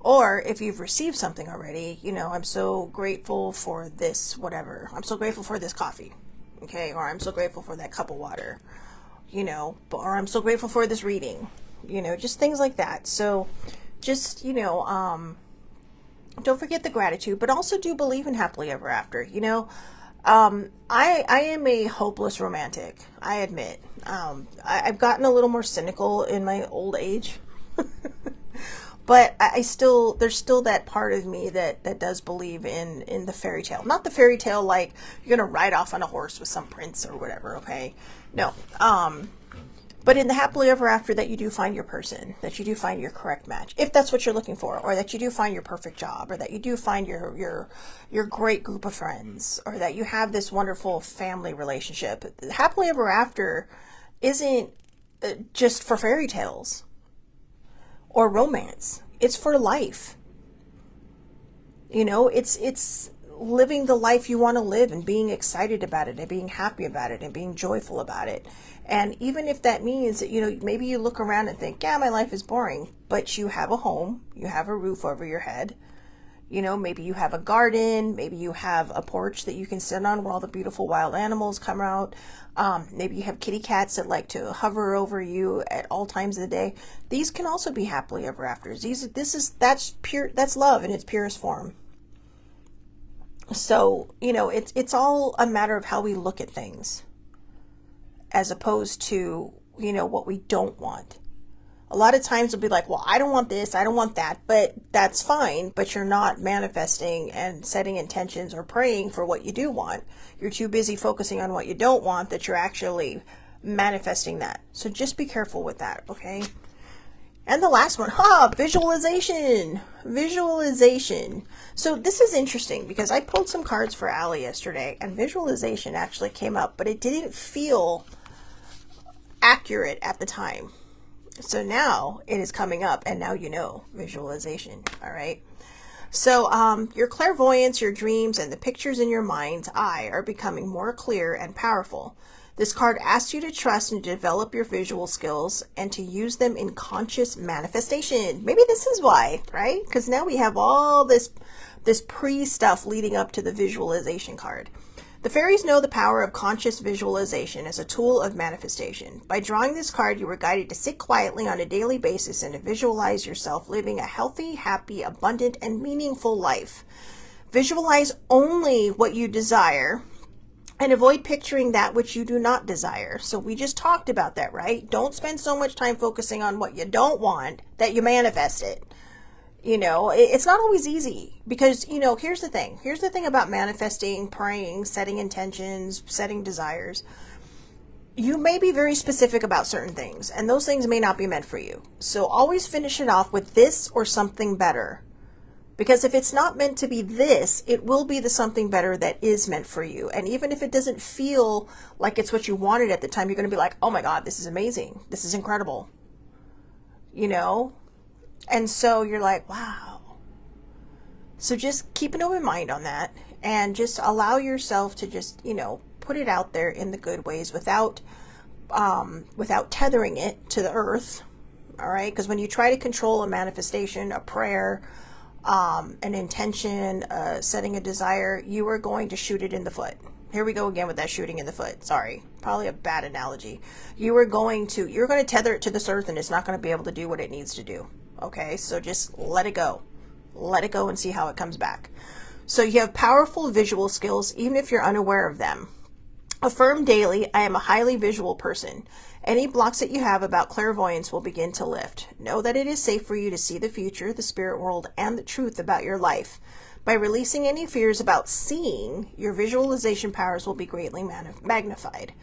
Or if you've received something already, I'm so grateful for this, whatever. I'm so grateful for this coffee. Okay. Or I'm so grateful for that cup of water, or I'm so grateful for this reading, just things like that. So just, don't forget the gratitude, but also do believe in happily ever after, I am a hopeless romantic. I admit, I've gotten a little more cynical in my old age. But there's still that part of me that does believe in the fairy tale. Not the fairy tale like you're going to ride off on a horse with some prince or whatever, okay? No. But in the happily ever after, that you do find your person, that you do find your correct match, if that's what you're looking for, or that you do find your perfect job, or that you do find your great group of friends, or that you have this wonderful family relationship. The happily ever after isn't just for fairy tales or romance. It's for life. You know, it's living the life you want to live and being excited about it and being happy about it and being joyful about it. And even if that means that, you know, maybe you look around and think, yeah, my life is boring, but you have a home, you have a roof over your head. You know, maybe you have a garden, maybe you have a porch that you can sit on where all the beautiful wild animals come out. Maybe you have kitty cats that like to hover over you at all times of the day. These can also be happily ever afters. That's love in its purest form. So, you know, it's all a matter of how we look at things, as opposed to, you know, what we don't want. A lot of times we'll be like, well, I don't want this, I don't want that, but that's fine, but you're not manifesting and setting intentions or praying for what you do want. You're too busy focusing on what you don't want that you're actually manifesting that. So just be careful with that, okay? And the last one, visualization. Visualization. So this is interesting because I pulled some cards for Allie yesterday and visualization actually came up, but it didn't feel accurate at the time. So now it is coming up and now you know visualization. All right. So your clairvoyance, your dreams, and the pictures in your mind's eye are becoming more clear and powerful. This card asks you to trust and develop your visual skills and to use them in conscious manifestation. Maybe this is why, right? Because now we have all this pre-stuff leading up to the visualization card. The fairies know the power of conscious visualization as a tool of manifestation. By drawing this card, you were guided to sit quietly on a daily basis and to visualize yourself living a healthy, happy, abundant, and meaningful life. Visualize only what you desire and avoid picturing that which you do not desire. So we just talked about that, right? Don't spend so much time focusing on what you don't want that you manifest it. You know, it's not always easy because, you know, here's the thing. Here's the thing about manifesting, praying, setting intentions, setting desires. You may be very specific about certain things, and those things may not be meant for you. So always finish it off with this or something better. Because if it's not meant to be this, it will be the something better that is meant for you. And even if it doesn't feel like it's what you wanted at the time, you're going to be like, oh my God, this is amazing. This is incredible. You know? And so you're like, wow. So just keep an open mind on that and just allow yourself to just, you know, put it out there in the good ways without tethering it to the earth. All right. Because when you try to control a manifestation, a prayer, an intention, setting a desire, you are going to shoot it in the foot. Here we go again with that shooting in the foot. Sorry, probably a bad analogy. You're going to tether it to this earth and it's not going to be able to do what it needs to do. Okay, so just let it go. Let it go and see how it comes back. So you have powerful visual skills, even if you're unaware of them. Affirm daily, I am a highly visual person. Any blocks that you have about clairvoyance will begin to lift. Know that it is safe for you to see the future, the spirit world, and the truth about your life. By releasing any fears about seeing, your visualization powers will be greatly magnified.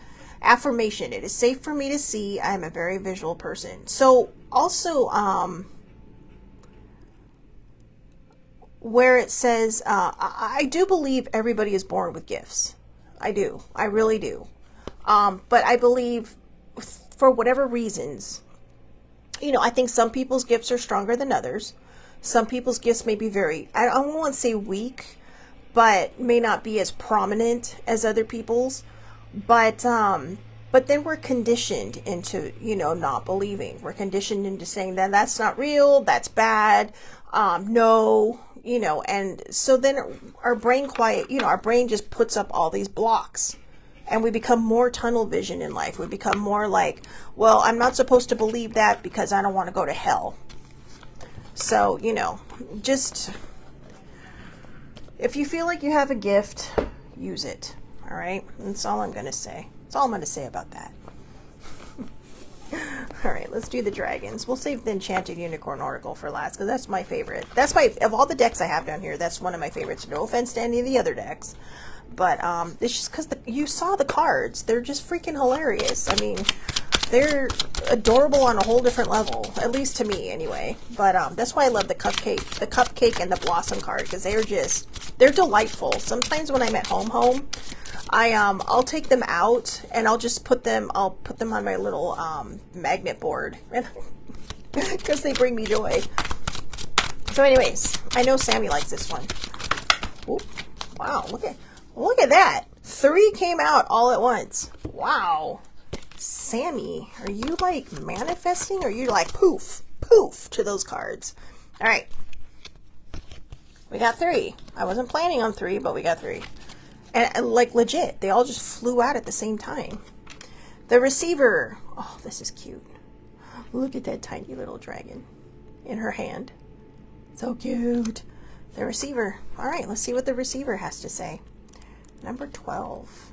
Affirmation, it is safe for me to see. I am a very visual person. So also, where it says, I do believe everybody is born with gifts. I do. I really do. But I believe for whatever reasons, you know, I think some people's gifts are stronger than others. Some people's gifts may be I don't want to say weak, but may not be as prominent as other people's. But then we're conditioned into, you know, not believing. We're conditioned into saying that that's not real, that's bad, no, you know, and so then our brain our brain just puts up all these blocks and we become more tunnel vision in life. We become more like, well, I'm not supposed to believe that because I don't want to go to hell. So, you know, just if you feel like you have a gift, use it. All right. That's all I'm going to say. That's all I'm going to say about that. All right, let's do the dragons. We'll save the Enchanted Unicorn Oracle for last because that's my favorite. Of all the decks I have down here, that's one of my favorites. No offense to any of the other decks, but it's just because you saw the cards. They're just freaking hilarious. I mean, they're adorable on a whole different level, at least to me anyway. But that's why I love the cupcake and the blossom card, because they're delightful. Sometimes when I'm at home, I'll take them out and I'll put them on my little magnet board, because they bring me joy. So anyways, I know Sammy likes this one. Ooh, wow, look at that. 3 came out all at once. Wow. Sammy, are you like manifesting, or are you like poof, poof to those cards? All right. We got 3. I wasn't planning on 3, but we got 3. And like legit, they all just flew out at the same time. The receiver. Oh, this is cute. Look at that tiny little dragon in her hand. So cute. The receiver. All right, let's see what the receiver has to say. Number 12.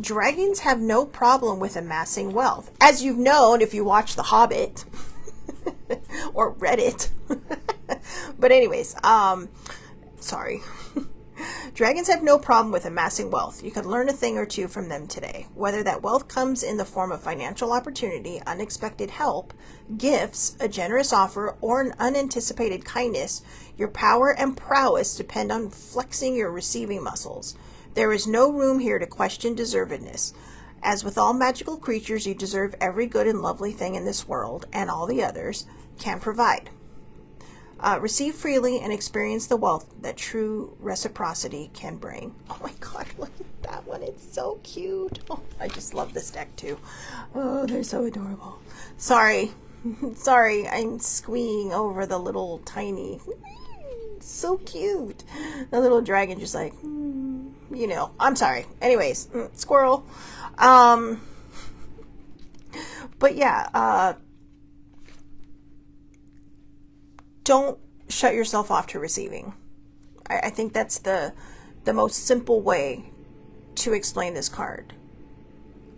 Dragons have no problem with amassing wealth. As you've known if you watch The Hobbit or read it. But anyways, sorry. Dragons have no problem with amassing wealth. You could learn a thing or two from them today. Whether that wealth comes in the form of financial opportunity, unexpected help, gifts, a generous offer, or an unanticipated kindness, your power and prowess depend on flexing your receiving muscles. There is no room here to question deservedness. As with all magical creatures, you deserve every good and lovely thing in this world, and all the others can provide. Receive freely and experience the wealth that true reciprocity can bring. Oh my God, look at that one. It's so cute. Oh, I just love this deck too. Oh, they're so adorable. Sorry. Sorry, I'm squeeing over the little tiny. So cute. The little dragon just like, you know, I'm sorry. Anyways, squirrel. But yeah, don't shut yourself off to receiving. I think that's the most simple way to explain this card.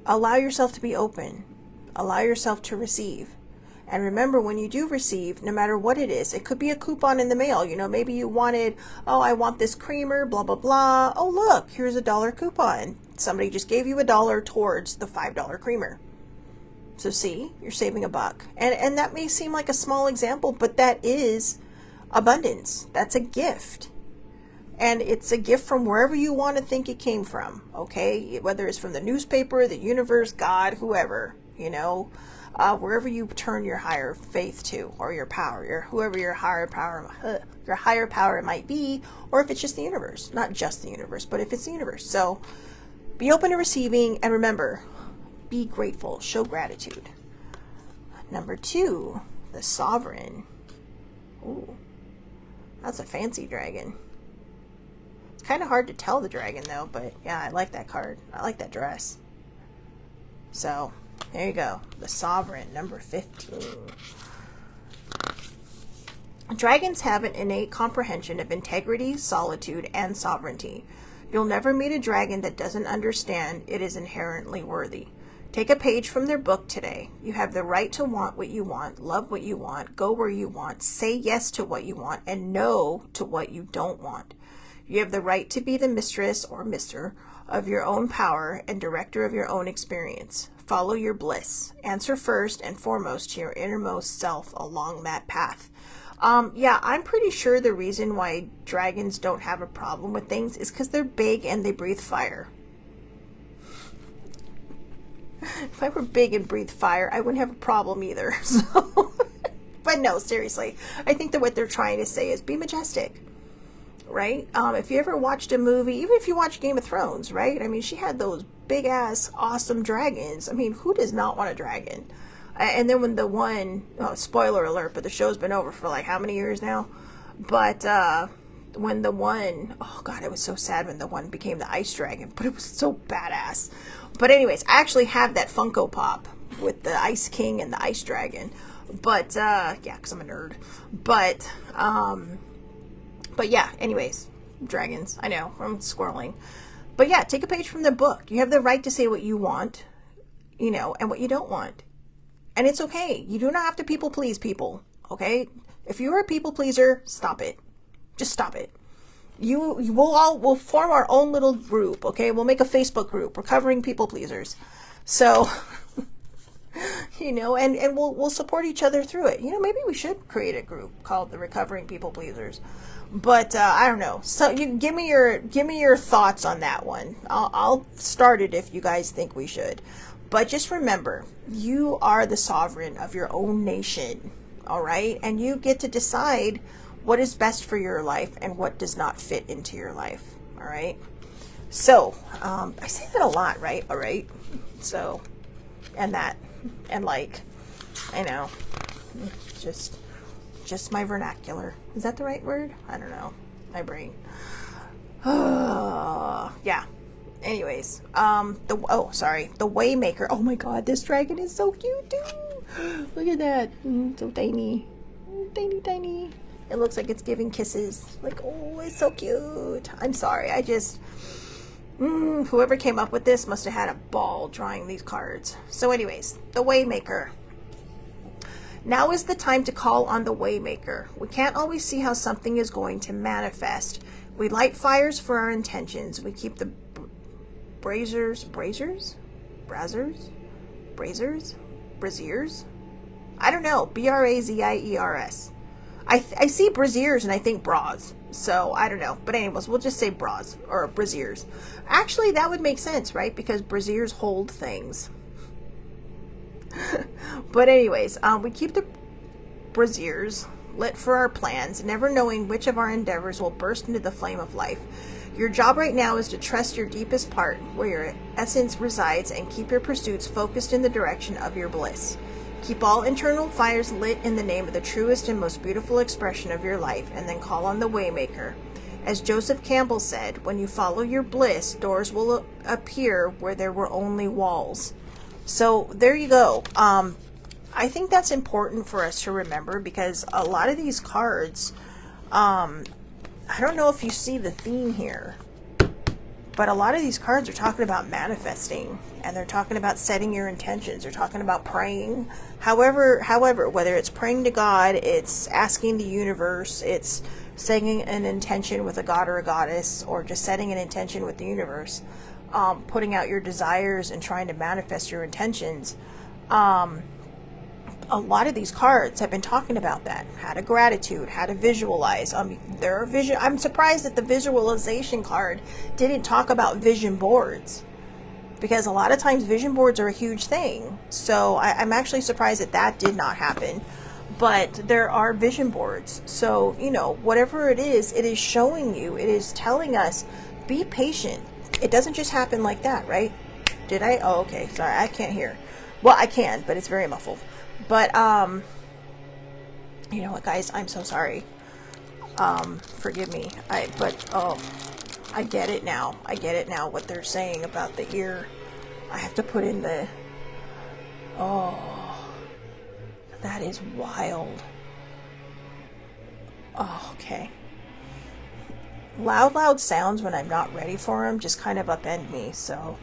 Allow yourself to be open. Allow yourself to receive. And remember, when you do receive, no matter what it is, it could be a coupon in the mail. You know, maybe you wanted, oh, I want this creamer, blah, blah, blah. Oh, look, here's a $1 coupon. Somebody just gave you $1 towards the $5 creamer. So see, you're saving $1. And that may seem like a small example, but that is abundance. That's a gift. And it's a gift from wherever you want to think it came from, okay? Whether it's from the newspaper, the universe, God, whoever, you know, wherever you turn your higher faith to, or your power, whoever your higher power might be, or if it's just the universe. Not just the universe, but if it's the universe. So be open to receiving, and remember, be grateful. Show gratitude. Number 2, the Sovereign. Ooh, that's a fancy dragon. It's kind of hard to tell the dragon though, but yeah, I like that card. I like that dress. So there you go. The Sovereign, number 15. Dragons have an innate comprehension of integrity, solitude, and sovereignty. You'll never meet a dragon that doesn't understand it is inherently worthy. Take a page from their book today. You have the right to want what you want, love what you want, go where you want, say yes to what you want, and no to what you don't want. You have the right to be the mistress or mister of your own power and director of your own experience. Follow your bliss. Answer first and foremost to your innermost self along that path. Yeah, I'm pretty sure the reason why dragons don't have a problem with things is because they're big and they breathe fire. If I were big and breathed fire, I wouldn't have a problem either. So, but no, seriously, I think that what they're trying to say is be majestic, right? If you ever watched a movie, even if you watch Game of Thrones, right? I mean, she had those big ass awesome dragons. I mean, who does not want a dragon? And then when the one, oh, spoiler alert, but the show's been over for like how many years now? But when the one, oh God, it was so sad when the one became the ice dragon, but it was so badass. But anyways, I actually have that Funko Pop with the Ice King and the Ice Dragon. But, yeah, because I'm a nerd. But yeah, anyways, dragons, I know, I'm squirreling. But yeah, take a page from the book. You have the right to say what you want, you know, and what you don't want. And it's okay. You do not have to people please people, okay? If you're a people pleaser, stop it. Just stop it. We'll form our own little group, okay? We'll make a Facebook group. Recovering people pleasers. So, and we'll support each other through it. Maybe we should create a group called the Recovering People Pleasers. But I don't know. So you give me your thoughts on that one. I'll start it if you guys think we should. But just remember, you are the sovereign of your own nation. All right, and you get to decide what is best for your life and what does not fit into your life. All right. So I say that a lot, right? All right. So, and that, and like, I know, just my vernacular. Is that the right word? I don't know. My brain. Yeah. Anyways, the Waymaker. Oh my God, this dragon is so cute too. Look at that. So tiny. Tiny, tiny. It looks like it's giving kisses. Like, oh, it's so cute. I'm sorry. I just, whoever came up with this must have had a ball drawing these cards. So anyways, the Waymaker. Now is the time to call on the Waymaker. We can't always see how something is going to manifest. We light fires for our intentions. We keep the braziers? I don't know. Braziers. I see braziers and I think bras. So I don't know. But anyways, we'll just say bras or braziers. Actually, that would make sense, right? Because braziers hold things. But anyways, we keep the braziers lit for our plans, never knowing which of our endeavors will burst into the flame of life. Your job right now is to trust your deepest part, where your essence resides, and keep your pursuits focused in the direction of your bliss. Keep all internal fires lit in the name of the truest and most beautiful expression of your life, and then call on the Waymaker. As Joseph Campbell said, when you follow your bliss, doors will appear where there were only walls. So there you go. I think that's important for us to remember, because a lot of these cards, I don't know if you see the theme here, but a lot of these cards are talking about manifesting, and they're talking about setting your intentions. They're talking about praying. However, whether it's praying to God, it's asking the universe, it's setting an intention with a god or a goddess, or just setting an intention with the universe, putting out your desires and trying to manifest your intentions. A lot of these cards have been talking about that. How to gratitude, how to visualize. I'm surprised that the visualization card didn't talk about vision boards, because a lot of times vision boards are a huge thing. So I'm actually surprised that did not happen. But there are vision boards. So, whatever it is showing you, it is telling us, be patient. It doesn't just happen like that, right? Did I? Oh, okay. Sorry, I can't hear. Well, I can, but it's very muffled. But, you know what, guys? I'm so sorry. Forgive me. I get it now. I get it now, what they're saying about the ear. I have to put in the... Oh, that is wild. Oh, okay. Loud sounds when I'm not ready for them just kind of upend me, so...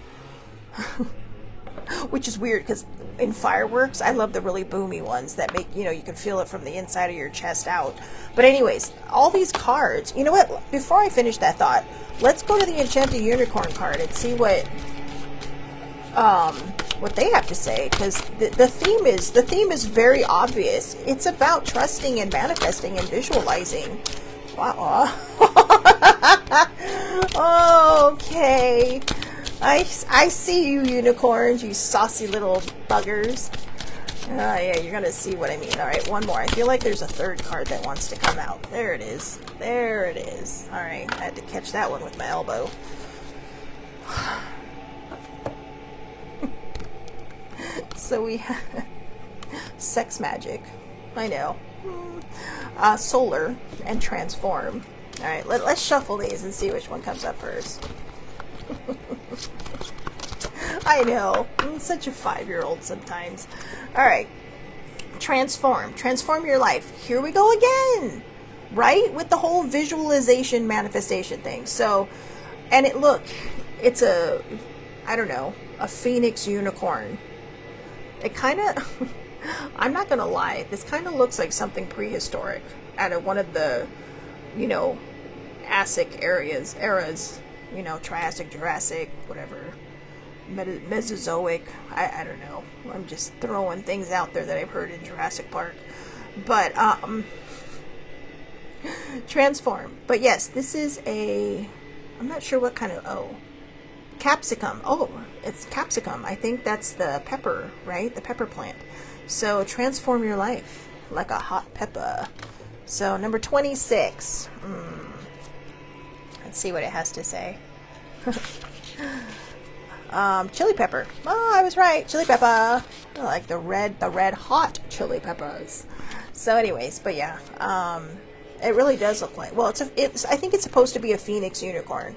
Which is weird, because in fireworks, I love the really boomy ones that make, you can feel it from the inside of your chest out. But anyways, all these cards, you know what, before I finish that thought, let's go to the Enchanted Unicorn card and see what they have to say, because the theme is very obvious. It's about trusting and manifesting and visualizing. Wow. Okay. I see you, unicorns, you saucy little buggers. Yeah, you're going to see what I mean. All right, one more. I feel like there's a third card that wants to come out. There it is. There it is. All right, I had to catch that one with my elbow. So we have sex magic. I know. Solar and transform. All right, let's shuffle these and see which one comes up first. I know. I'm such a 5-year-old sometimes. All right. Transform. Transform your life. Here we go again. Right? With the whole visualization manifestation thing. So, and it's a phoenix unicorn. It kind of, I'm not going to lie, this kind of looks like something prehistoric out of one of the, Asic eras, Triassic, Jurassic, whatever. Mesozoic. I don't know. I'm just throwing things out there that I've heard in Jurassic Park. But, transform. But yes, this is I'm not sure what kind of, capsicum. Oh, it's capsicum. I think that's the pepper, right? The pepper plant. So transform your life like a hot pepper. So number 26. Let's see what it has to say. Chili pepper. Oh, I was right. Chili pepper. I like the red hot chili peppers. So anyways, but yeah, it really does look like, well, I think it's supposed to be a phoenix unicorn.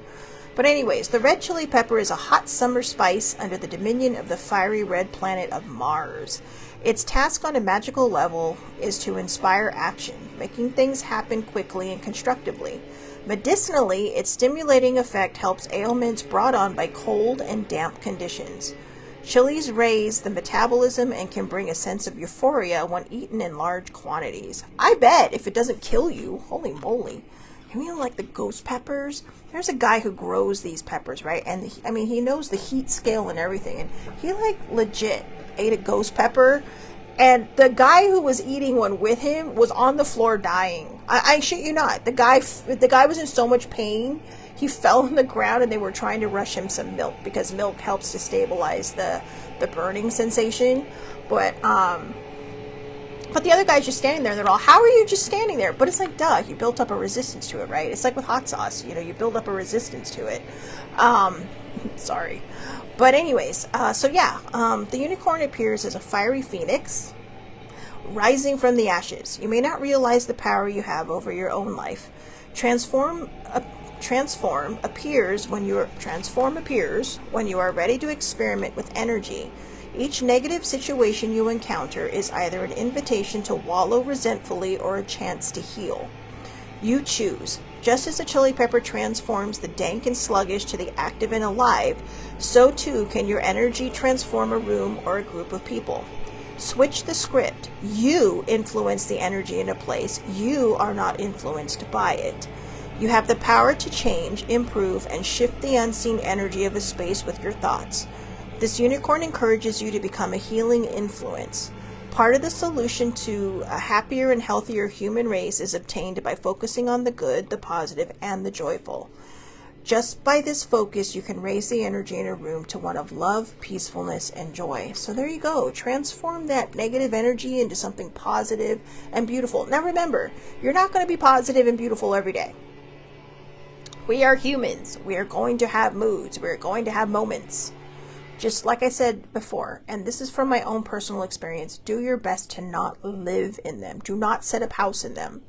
But anyways, the red chili pepper is a hot summer spice under the dominion of the fiery red planet of Mars. Its task on a magical level is to inspire action, making things happen quickly and constructively. Medicinally, its stimulating effect helps ailments brought on by cold and damp conditions. Chilies raise the metabolism and can bring a sense of euphoria when eaten in large quantities. I bet if it doesn't kill you, holy moly. You mean like the ghost peppers? There's a guy who grows these peppers, right? And he knows the heat scale and everything. And he like legit ate a ghost pepper. And the guy who was eating one with him was on the floor dying. I shit you not. The guy was in so much pain. He fell on the ground and they were trying to rush him some milk because milk helps to stabilize the burning sensation. But the other guy's just standing there and they're all, how are you just standing there? But it's like, duh, you built up a resistance to it, right? It's like with hot sauce, you build up a resistance to it. Sorry. But anyways, the unicorn appears as a fiery phoenix rising from the ashes. You may not realize the power you have over your own life. Transform appears when you are ready to experiment with energy. Each negative situation you encounter is either an invitation to wallow resentfully or a chance to heal. You choose. Just as a chili pepper transforms the dank and sluggish to the active and alive, so too can your energy transform a room or a group of people. Switch the script. You influence the energy in a place. You are not influenced by it. You have the power to change, improve, and shift the unseen energy of a space with your thoughts. This unicorn encourages you to become a healing influence. Part of the solution to a happier and healthier human race is obtained by focusing on the good, the positive, and the joyful. Just by this focus, you can raise the energy in a room to one of love, peacefulness, and joy. So there you go. Transform that negative energy into something positive and beautiful. Now remember, you're not going to be positive and beautiful every day. We are humans. We are going to have moods. We're going to have moments. Just like I said before, and this is from my own personal experience, do your best to not live in them. Do not set up house in them.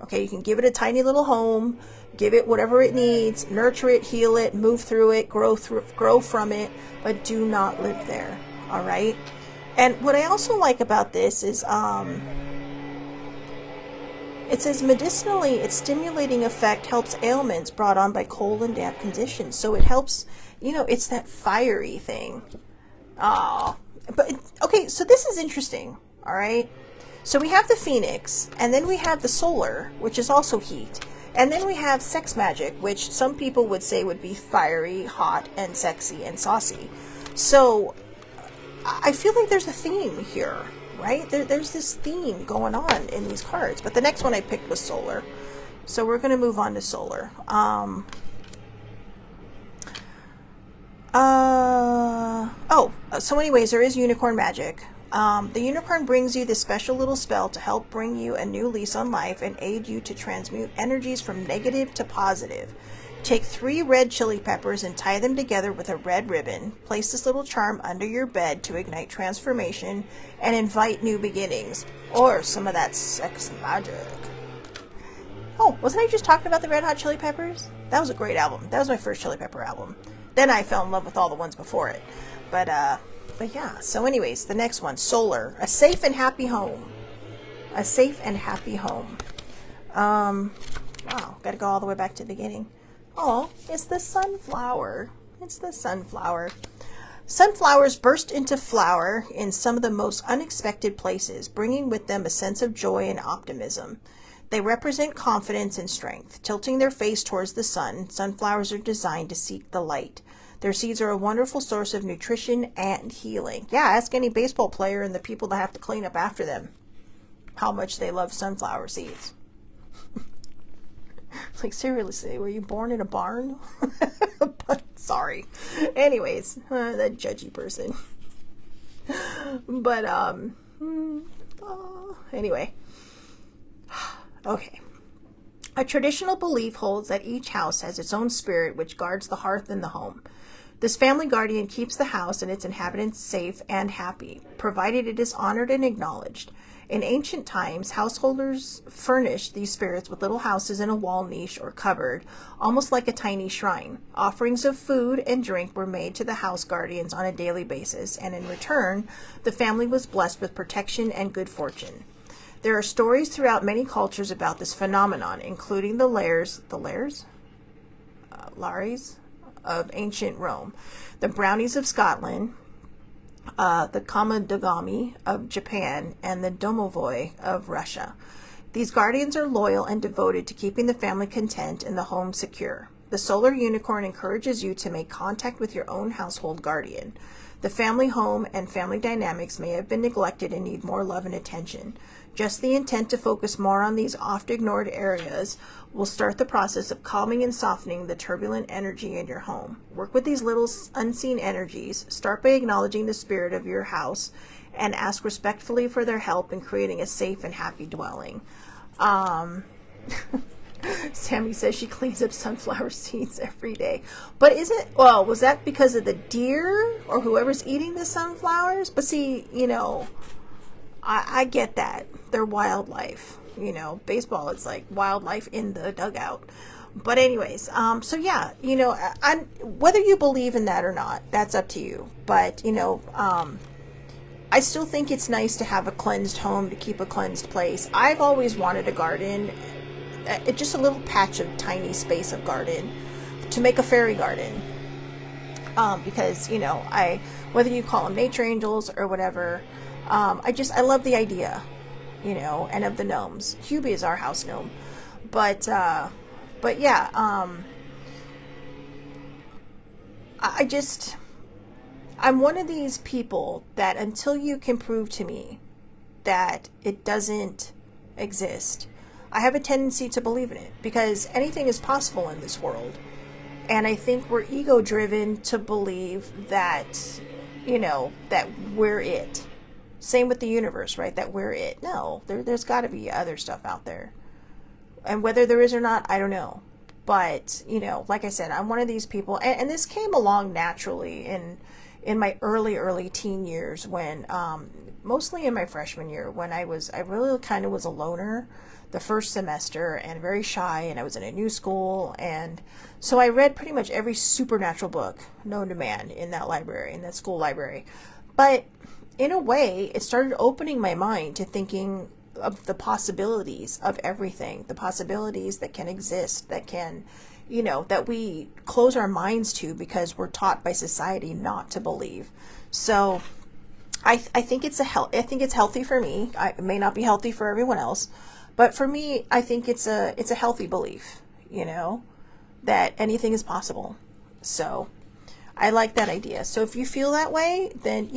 Okay, you can give it a tiny little home, give it whatever it needs, nurture it, heal it, move through it, grow from it, but do not live there. All right? And what I also like about this is it says medicinally, its stimulating effect helps ailments brought on by cold and damp conditions. So it helps, it's that fiery thing. Okay, so this is interesting, all right? So we have the phoenix, and then we have the solar, which is also heat. And then we have sex magic, which some people would say would be fiery, hot, and sexy, and saucy. So I feel like there's a theme here, right? There's this theme going on in these cards. But the next one I picked was solar. So we're going to move on to solar. So anyways, there is unicorn magic. The unicorn brings you this special little spell to help bring you a new lease on life and aid you to transmute energies from negative to positive. Take 3 red chili peppers and tie them together with a red ribbon. Place this little charm under your bed to ignite transformation and invite new beginnings. Or some of that sex magic. Oh, wasn't I just talking about the Red Hot Chili Peppers? That was a great album. That was my first Chili Pepper album. Then I fell in love with all the ones before it. But yeah, so anyways, the next one, solar. A safe and happy home. A safe and happy home. Wow, gotta go all the way back to the beginning. Oh, it's the sunflower. It's the sunflower. Sunflowers burst into flower in some of the most unexpected places, bringing with them a sense of joy and optimism. They represent confidence and strength. Tilting their face towards the sun, sunflowers are designed to seek the light. Their seeds are a wonderful source of nutrition and healing. Yeah, ask any baseball player and the people that have to clean up after them how much they love sunflower seeds. Like, seriously, were you born in a barn? But sorry. Anyways, that judgy person. But anyway. Okay. A traditional belief holds that each house has its own spirit which guards the hearth and the home. This family guardian keeps the house and its inhabitants safe and happy, provided it is honored and acknowledged. In ancient times, householders furnished these spirits with little houses in a wall niche or cupboard, almost like a tiny shrine. Offerings of food and drink were made to the house guardians on a daily basis, and in return, the family was blessed with protection and good fortune. There are stories throughout many cultures about this phenomenon, including the Lares of ancient Rome, the brownies of Scotland, the Kamodogami of Japan, and the domovoi of Russia. These guardians are loyal and devoted to keeping the family content and the home secure. The solar unicorn encourages you to make contact with your own household guardian. The family home and family dynamics may have been neglected and need more love and attention. Just the intent to focus more on these oft-ignored areas will start the process of calming and softening the turbulent energy in your home. Work with these little unseen energies. Start by acknowledging the spirit of your house and ask respectfully for their help in creating a safe and happy dwelling. Sammy says she cleans up sunflower seeds every day. But was that because of the deer or whoever's eating the sunflowers? But see, I get that. They're wildlife. Baseball is like wildlife in the dugout. But anyways, so yeah, whether you believe in that or not, that's up to you. But, I still think it's nice to have a cleansed home, to keep a cleansed place. I've always wanted a garden, just a little patch of tiny space of garden, to make a fairy garden. Because, whether you call them nature angels or whatever, I love the idea, and of the gnomes. Hubie is our house gnome. But yeah, I'm one of these people that until you can prove to me that it doesn't exist, I have a tendency to believe in it, because anything is possible in this world. And I think we're ego-driven to believe that, that we're it. Same with the universe, right? That we're it. No, there's got to be other stuff out there. And whether there is or not, I don't know. But, like I said, I'm one of these people. And this came along naturally in my early teen years when, mostly in my freshman year, when I really kind of was a loner the first semester and very shy, and I was in a new school. And so I read pretty much every supernatural book known to man in that school library. But in a way, it started opening my mind to thinking of the possibilities of everything, the possibilities that can exist, that can, that we close our minds to because we're taught by society not to believe. So I think it's healthy for me. It may not be healthy for everyone else, but for me, I think it's a healthy belief, that anything is possible. So I like that idea. So if you feel that way, then,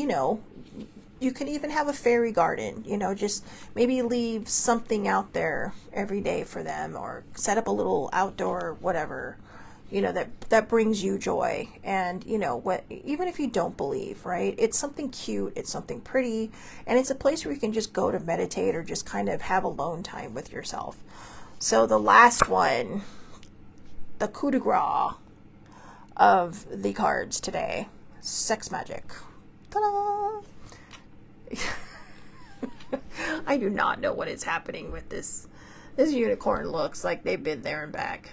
you can even have a fairy garden, just maybe leave something out there every day for them, or set up a little outdoor whatever, that brings you joy. And, even if you don't believe, right, it's something cute, it's something pretty, and it's a place where you can just go to meditate or just kind of have alone time with yourself. So the last one, the coup de grace of the cards today, sex magic. Ta-da! I do not know what is happening with this. This unicorn looks like they've been there and back,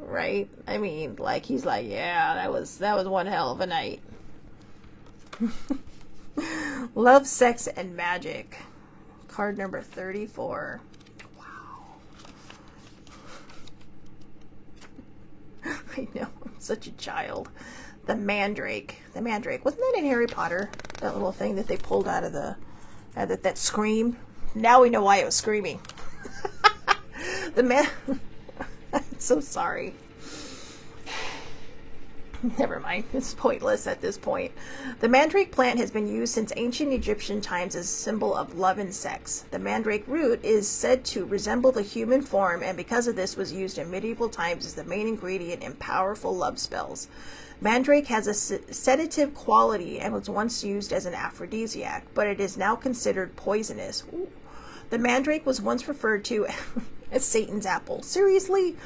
right? I mean, like he's like, yeah, that was one hell of a night. Love, sex, and magic. Card number 34. Wow. I know, I'm such a child. The mandrake. Wasn't that in Harry Potter? That little thing that they pulled out of that scream. Now we know why it was screaming. I'm so sorry. Never mind, it's pointless at this point. The mandrake plant has been used since ancient Egyptian times as a symbol of love and sex. The mandrake root is said to resemble the human form, and because of this was used in medieval times as the main ingredient in powerful love spells. Mandrake has a sedative quality and was once used as an aphrodisiac, but it is now considered poisonous. Ooh. The mandrake was once referred to as Satan's apple. Seriously?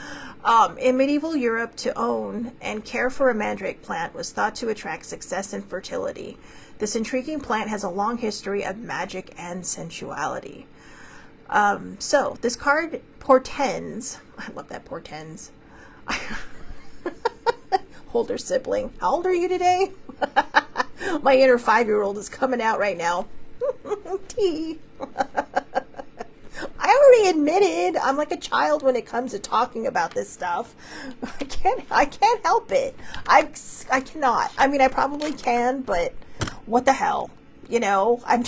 In medieval Europe, to own and care for a mandrake plant was thought to attract success and fertility. This intriguing plant has a long history of magic and sensuality. So, this card portends, I love that portends, older sibling. How old are you today? My inner 5-year-old is coming out right now. T. I already admitted I'm like a child when it comes to talking about this stuff. I can't help it. I cannot. I mean, I probably can, but what the hell? You know, I'm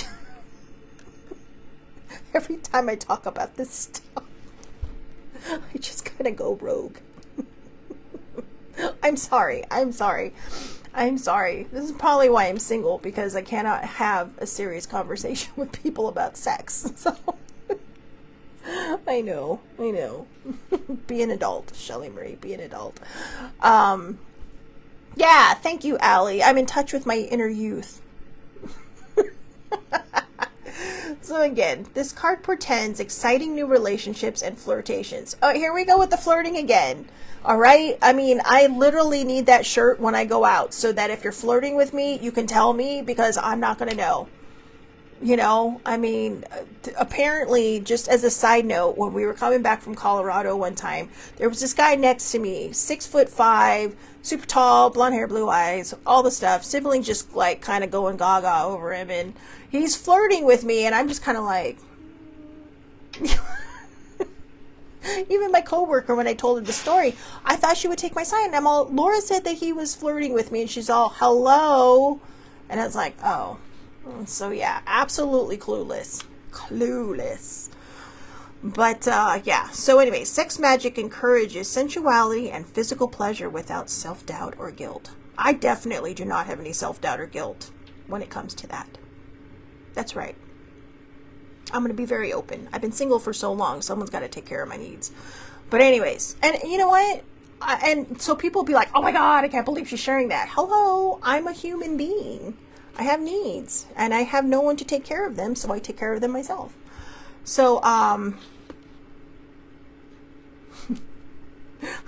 every time I talk about this stuff, I just kind of go rogue. I'm sorry. This is probably why I'm single, because I cannot have a serious conversation with people about sex. So I know. Be an adult, Shelley Marie, be an adult. Yeah, thank you, Allie. I'm in touch with my inner youth. So again, this card portends exciting new relationships and flirtations. Oh, here we go with the flirting again. All right. I mean, I literally need that shirt when I go out so that if you're flirting with me, you can tell me, because I'm not going to know. You know, I mean, apparently, just as a side note, when we were coming back from Colorado one time, there was this guy next to me, 6'5", super tall, blonde hair, blue eyes, all the stuff. Sibling just like kind of going gaga over him, and he's flirting with me, and I'm just kind of like, even my coworker, when I told her the story, I thought she would take my side, and I'm all, Laura said that he was flirting with me, and she's all, hello, and I was like, oh. So yeah, absolutely clueless. But yeah, so anyway, sex magic encourages sensuality and physical pleasure without self-doubt or guilt. I definitely do not have any self-doubt or guilt when it comes to that. That's right. I'm going to be very open. I've been single for so long, someone's got to take care of my needs. But anyways, and you know what? And so people will be like, oh my God, I can't believe she's sharing that. Hello, I'm a human being. I have needs, and I have no one to take care of them, so I take care of them myself. So, I'm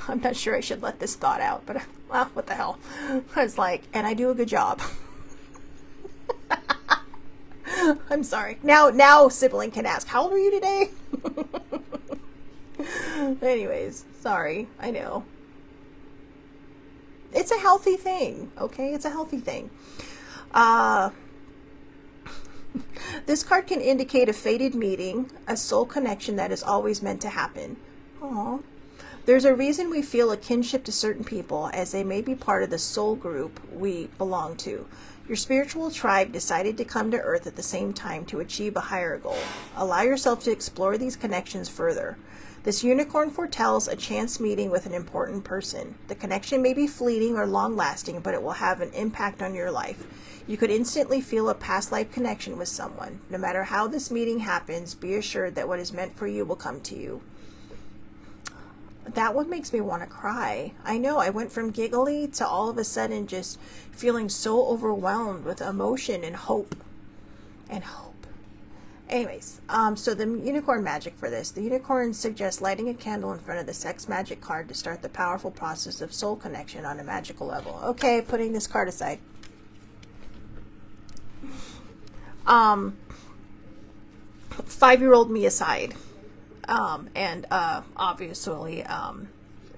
not sure I should let this thought out, but, well, what the hell. I was like, and I do a good job. I'm sorry. Now sibling can ask, how old are you today? Anyways, sorry. I know. It's a healthy thing, okay? It's a healthy thing. This card can indicate a fated meeting, a soul connection that is always meant to happen. Aww. There's a reason we feel a kinship to certain people, as they may be part of the soul group we belong to. Your spiritual tribe decided to come to Earth at the same time to achieve a higher goal. Allow yourself to explore these connections further. This unicorn foretells a chance meeting with an important person. The connection may be fleeting or long-lasting, but it will have an impact on your life. You could instantly feel a past life connection with someone. No matter how this meeting happens, be assured that what is meant for you will come to you. That one makes me want to cry. I know, I went from giggly to all of a sudden just feeling so overwhelmed with emotion and hope. Anyways, so the unicorn magic for this. The unicorn suggests lighting a candle in front of the sex magic card to start the powerful process of soul connection on a magical level. Okay, putting this card aside. 5-year-old me aside. And obviously,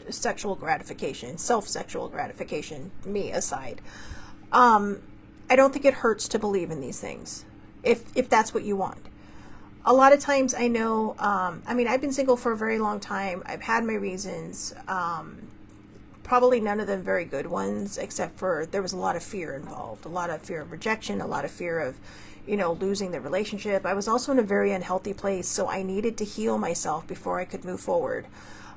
sexual gratification, self-sexual gratification, me aside. I don't think it hurts to believe in these things, if that's what you want. A lot of times I know, I mean, I've been single for a very long time. I've had my reasons, probably none of them very good ones, except for there was a lot of fear involved, a lot of fear of rejection, a lot of fear of, you know, losing the relationship. I was also in a very unhealthy place, so I needed to heal myself before I could move forward.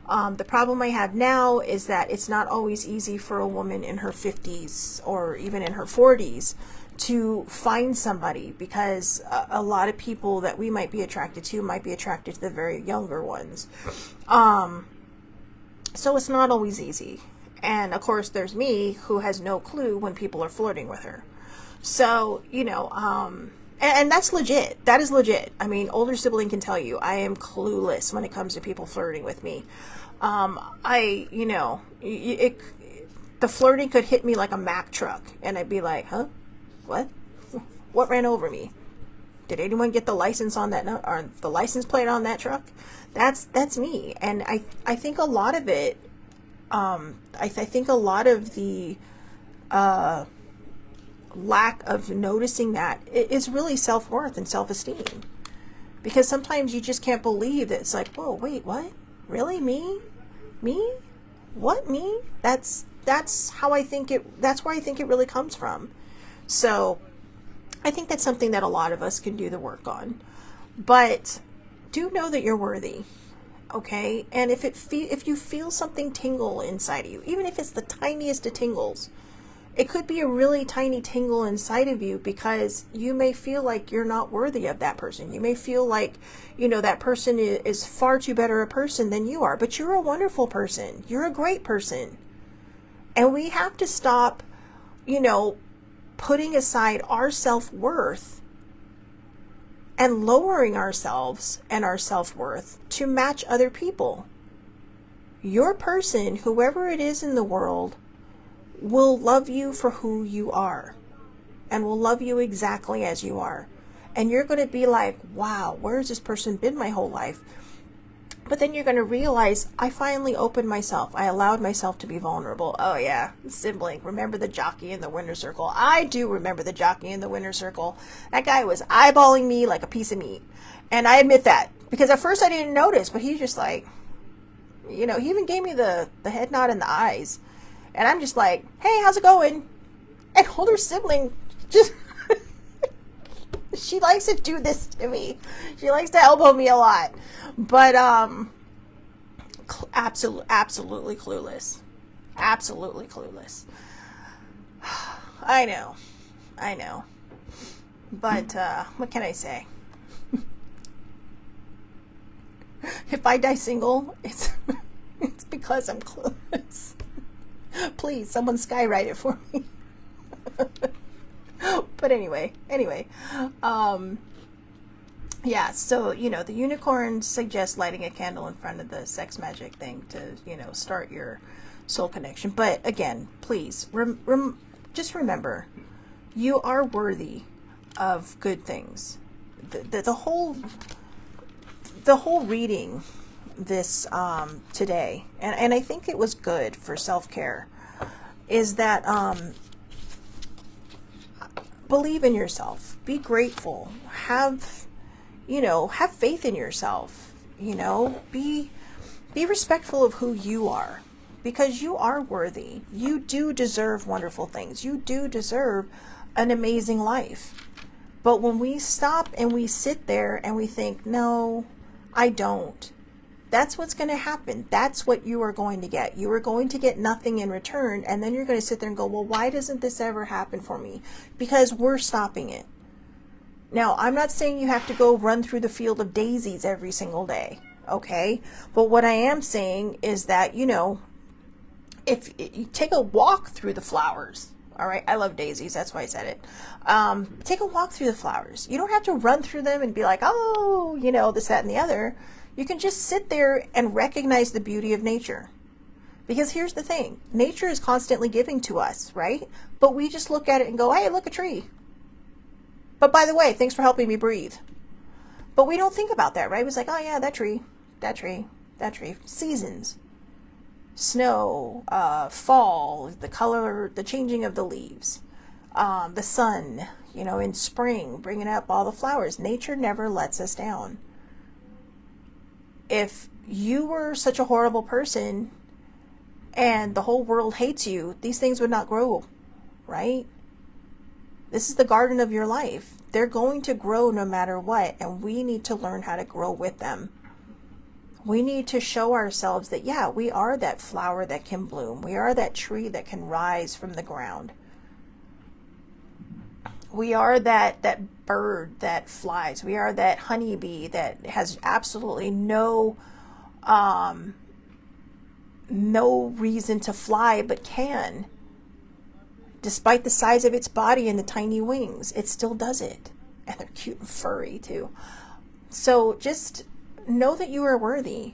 The problem I have now is that it's not always easy for a woman in her 50s or even in her 40s to find somebody, because a lot of people that we might be attracted to might be attracted to the very younger ones. So it's not always easy. And of course there's me, who has no clue when people are flirting with her. So, and that's legit. That is legit. I mean, older sibling can tell you, I am clueless when it comes to people flirting with me. The flirting could hit me like a Mack truck, and I'd be like, huh? What? What ran over me? Did anyone get the license on that, or the license plate on that truck? That's me. And I think a lot of it, I think a lot of the lack of noticing that is really self-worth and self-esteem, because sometimes you just can't believe that it's like, whoa, wait, what? Really? Me? What? Me? That's how I think it, that's where I think it really comes from. So I think that's something that a lot of us can do the work on. But do know that you're worthy, okay? And if you feel something tingle inside of you, even if it's the tiniest of tingles, it could be a really tiny tingle inside of you, because you may feel like you're not worthy of that person. You may feel like, that person is far too better a person than you are, but you're a wonderful person. You're a great person. And we have to stop, putting aside our self-worth and lowering ourselves and our self-worth to match other people. Your person, whoever it is in the world, will love you for who you are, and will love you exactly as you are. And you're going to be like, wow, where's this person been my whole life? But then you're going to realize, I finally opened myself. I allowed myself to be vulnerable. Oh yeah, sibling. Remember the jockey in the winner circle? I do remember the jockey in the winner circle. That guy was eyeballing me like a piece of meat. And I admit that, because at first I didn't notice, but he's just like, he even gave me the head nod and the eyes. And I'm just like, hey, how's it going? And older sibling just, she likes to do this to me. She likes to elbow me a lot. But, absolutely clueless. Absolutely clueless. I know. But, what can I say? If I die single, it's because I'm clueless. Please, someone skywrite it for me. But anyway, yeah, so, the unicorn suggests lighting a candle in front of the sex magic thing to, start your soul connection. But again, please, just remember, you are worthy of good things. The whole reading this today, and I think it was good for self-care, is that believe in yourself, be grateful, have faith in yourself, be respectful of who you are, because you are worthy. You do deserve wonderful things. You do deserve an amazing life. But when we stop and we sit there and we think, no, I don't, that's what's going to happen. That's what you are going to get. You are going to get nothing in return. And then you're going to sit there and go, well, why doesn't this ever happen for me? Because we're stopping it. Now, I'm not saying you have to go run through the field of daisies every single day. Okay. But what I am saying is that, if you take a walk through the flowers, all right, I love daisies, that's why I said it. Take a walk through the flowers. You don't have to run through them and be like, oh, this, that, and the other. You can just sit there and recognize the beauty of nature. Because here's the thing, nature is constantly giving to us, right? But we just look at it and go, hey, look, a tree. But by the way, thanks for helping me breathe. But we don't think about that, right? It's like, oh yeah, that tree. Seasons. Snow, fall, the color, the changing of the leaves, the sun, in spring, bringing up all the flowers. Nature never lets us down. If you were such a horrible person and the whole world hates you, these things would not grow, right? This is the garden of your life. They're going to grow no matter what, and we need to learn how to grow with them. We need to show ourselves that, yeah, we are that flower that can bloom. We are that tree that can rise from the ground. We are that bird that flies. We are that honeybee that has absolutely no reason to fly, but can. Despite the size of its body and the tiny wings, it still does it. And they're cute and furry too. So just know that you are worthy,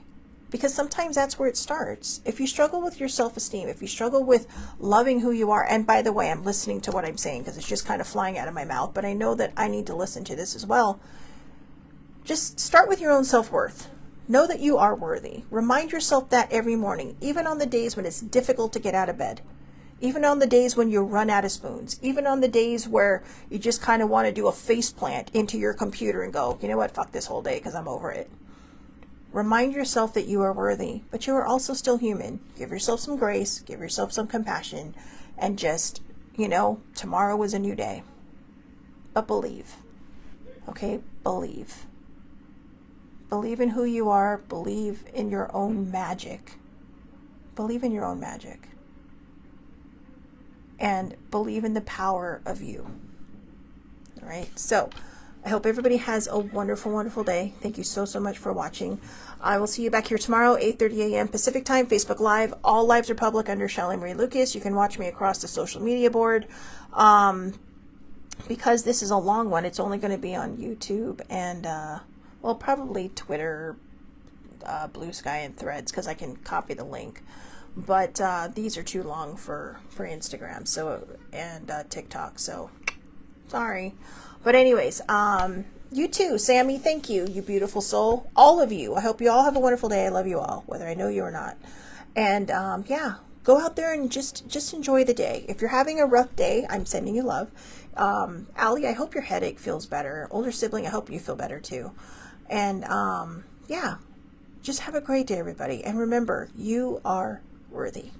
because sometimes that's where it starts. If you struggle with your self-esteem, if you struggle with loving who you are, and by the way, I'm listening to what I'm saying because it's just kind of flying out of my mouth, but I know that I need to listen to this as well. Just start with your own self-worth. Know that you are worthy. Remind yourself that every morning, even on the days when it's difficult to get out of bed. Even on the days when you run out of spoons, even on the days where you just kind of want to do a face plant into your computer and go, you know what, fuck this whole day because I'm over it. Remind yourself that you are worthy, but you are also still human. Give yourself some grace, give yourself some compassion, and just, tomorrow is a new day. But believe, okay? Believe. Believe in who you are. Believe in your own magic. Believe in your own magic. And believe in the power of you. All right. So I hope everybody has a wonderful, wonderful day. Thank you so, so much for watching. I will see you back here tomorrow, 8:30 a.m. Pacific time, Facebook Live. All lives are public under Shelly Marie Lucas. You can watch me across the social media board. Because this is a long one, it's only going to be on YouTube and, probably Twitter, Blue Sky, and Threads, because I can copy the link. But these are too long for Instagram, and TikTok, so sorry. But anyways, you too, Sammy, thank you, you beautiful soul. All of you. I hope you all have a wonderful day. I love you all, whether I know you or not. And go out there and just enjoy the day. If you're having a rough day, I'm sending you love. Allie, I hope your headache feels better. Older sibling, I hope you feel better too. And just have a great day, everybody. And remember, you are worthy.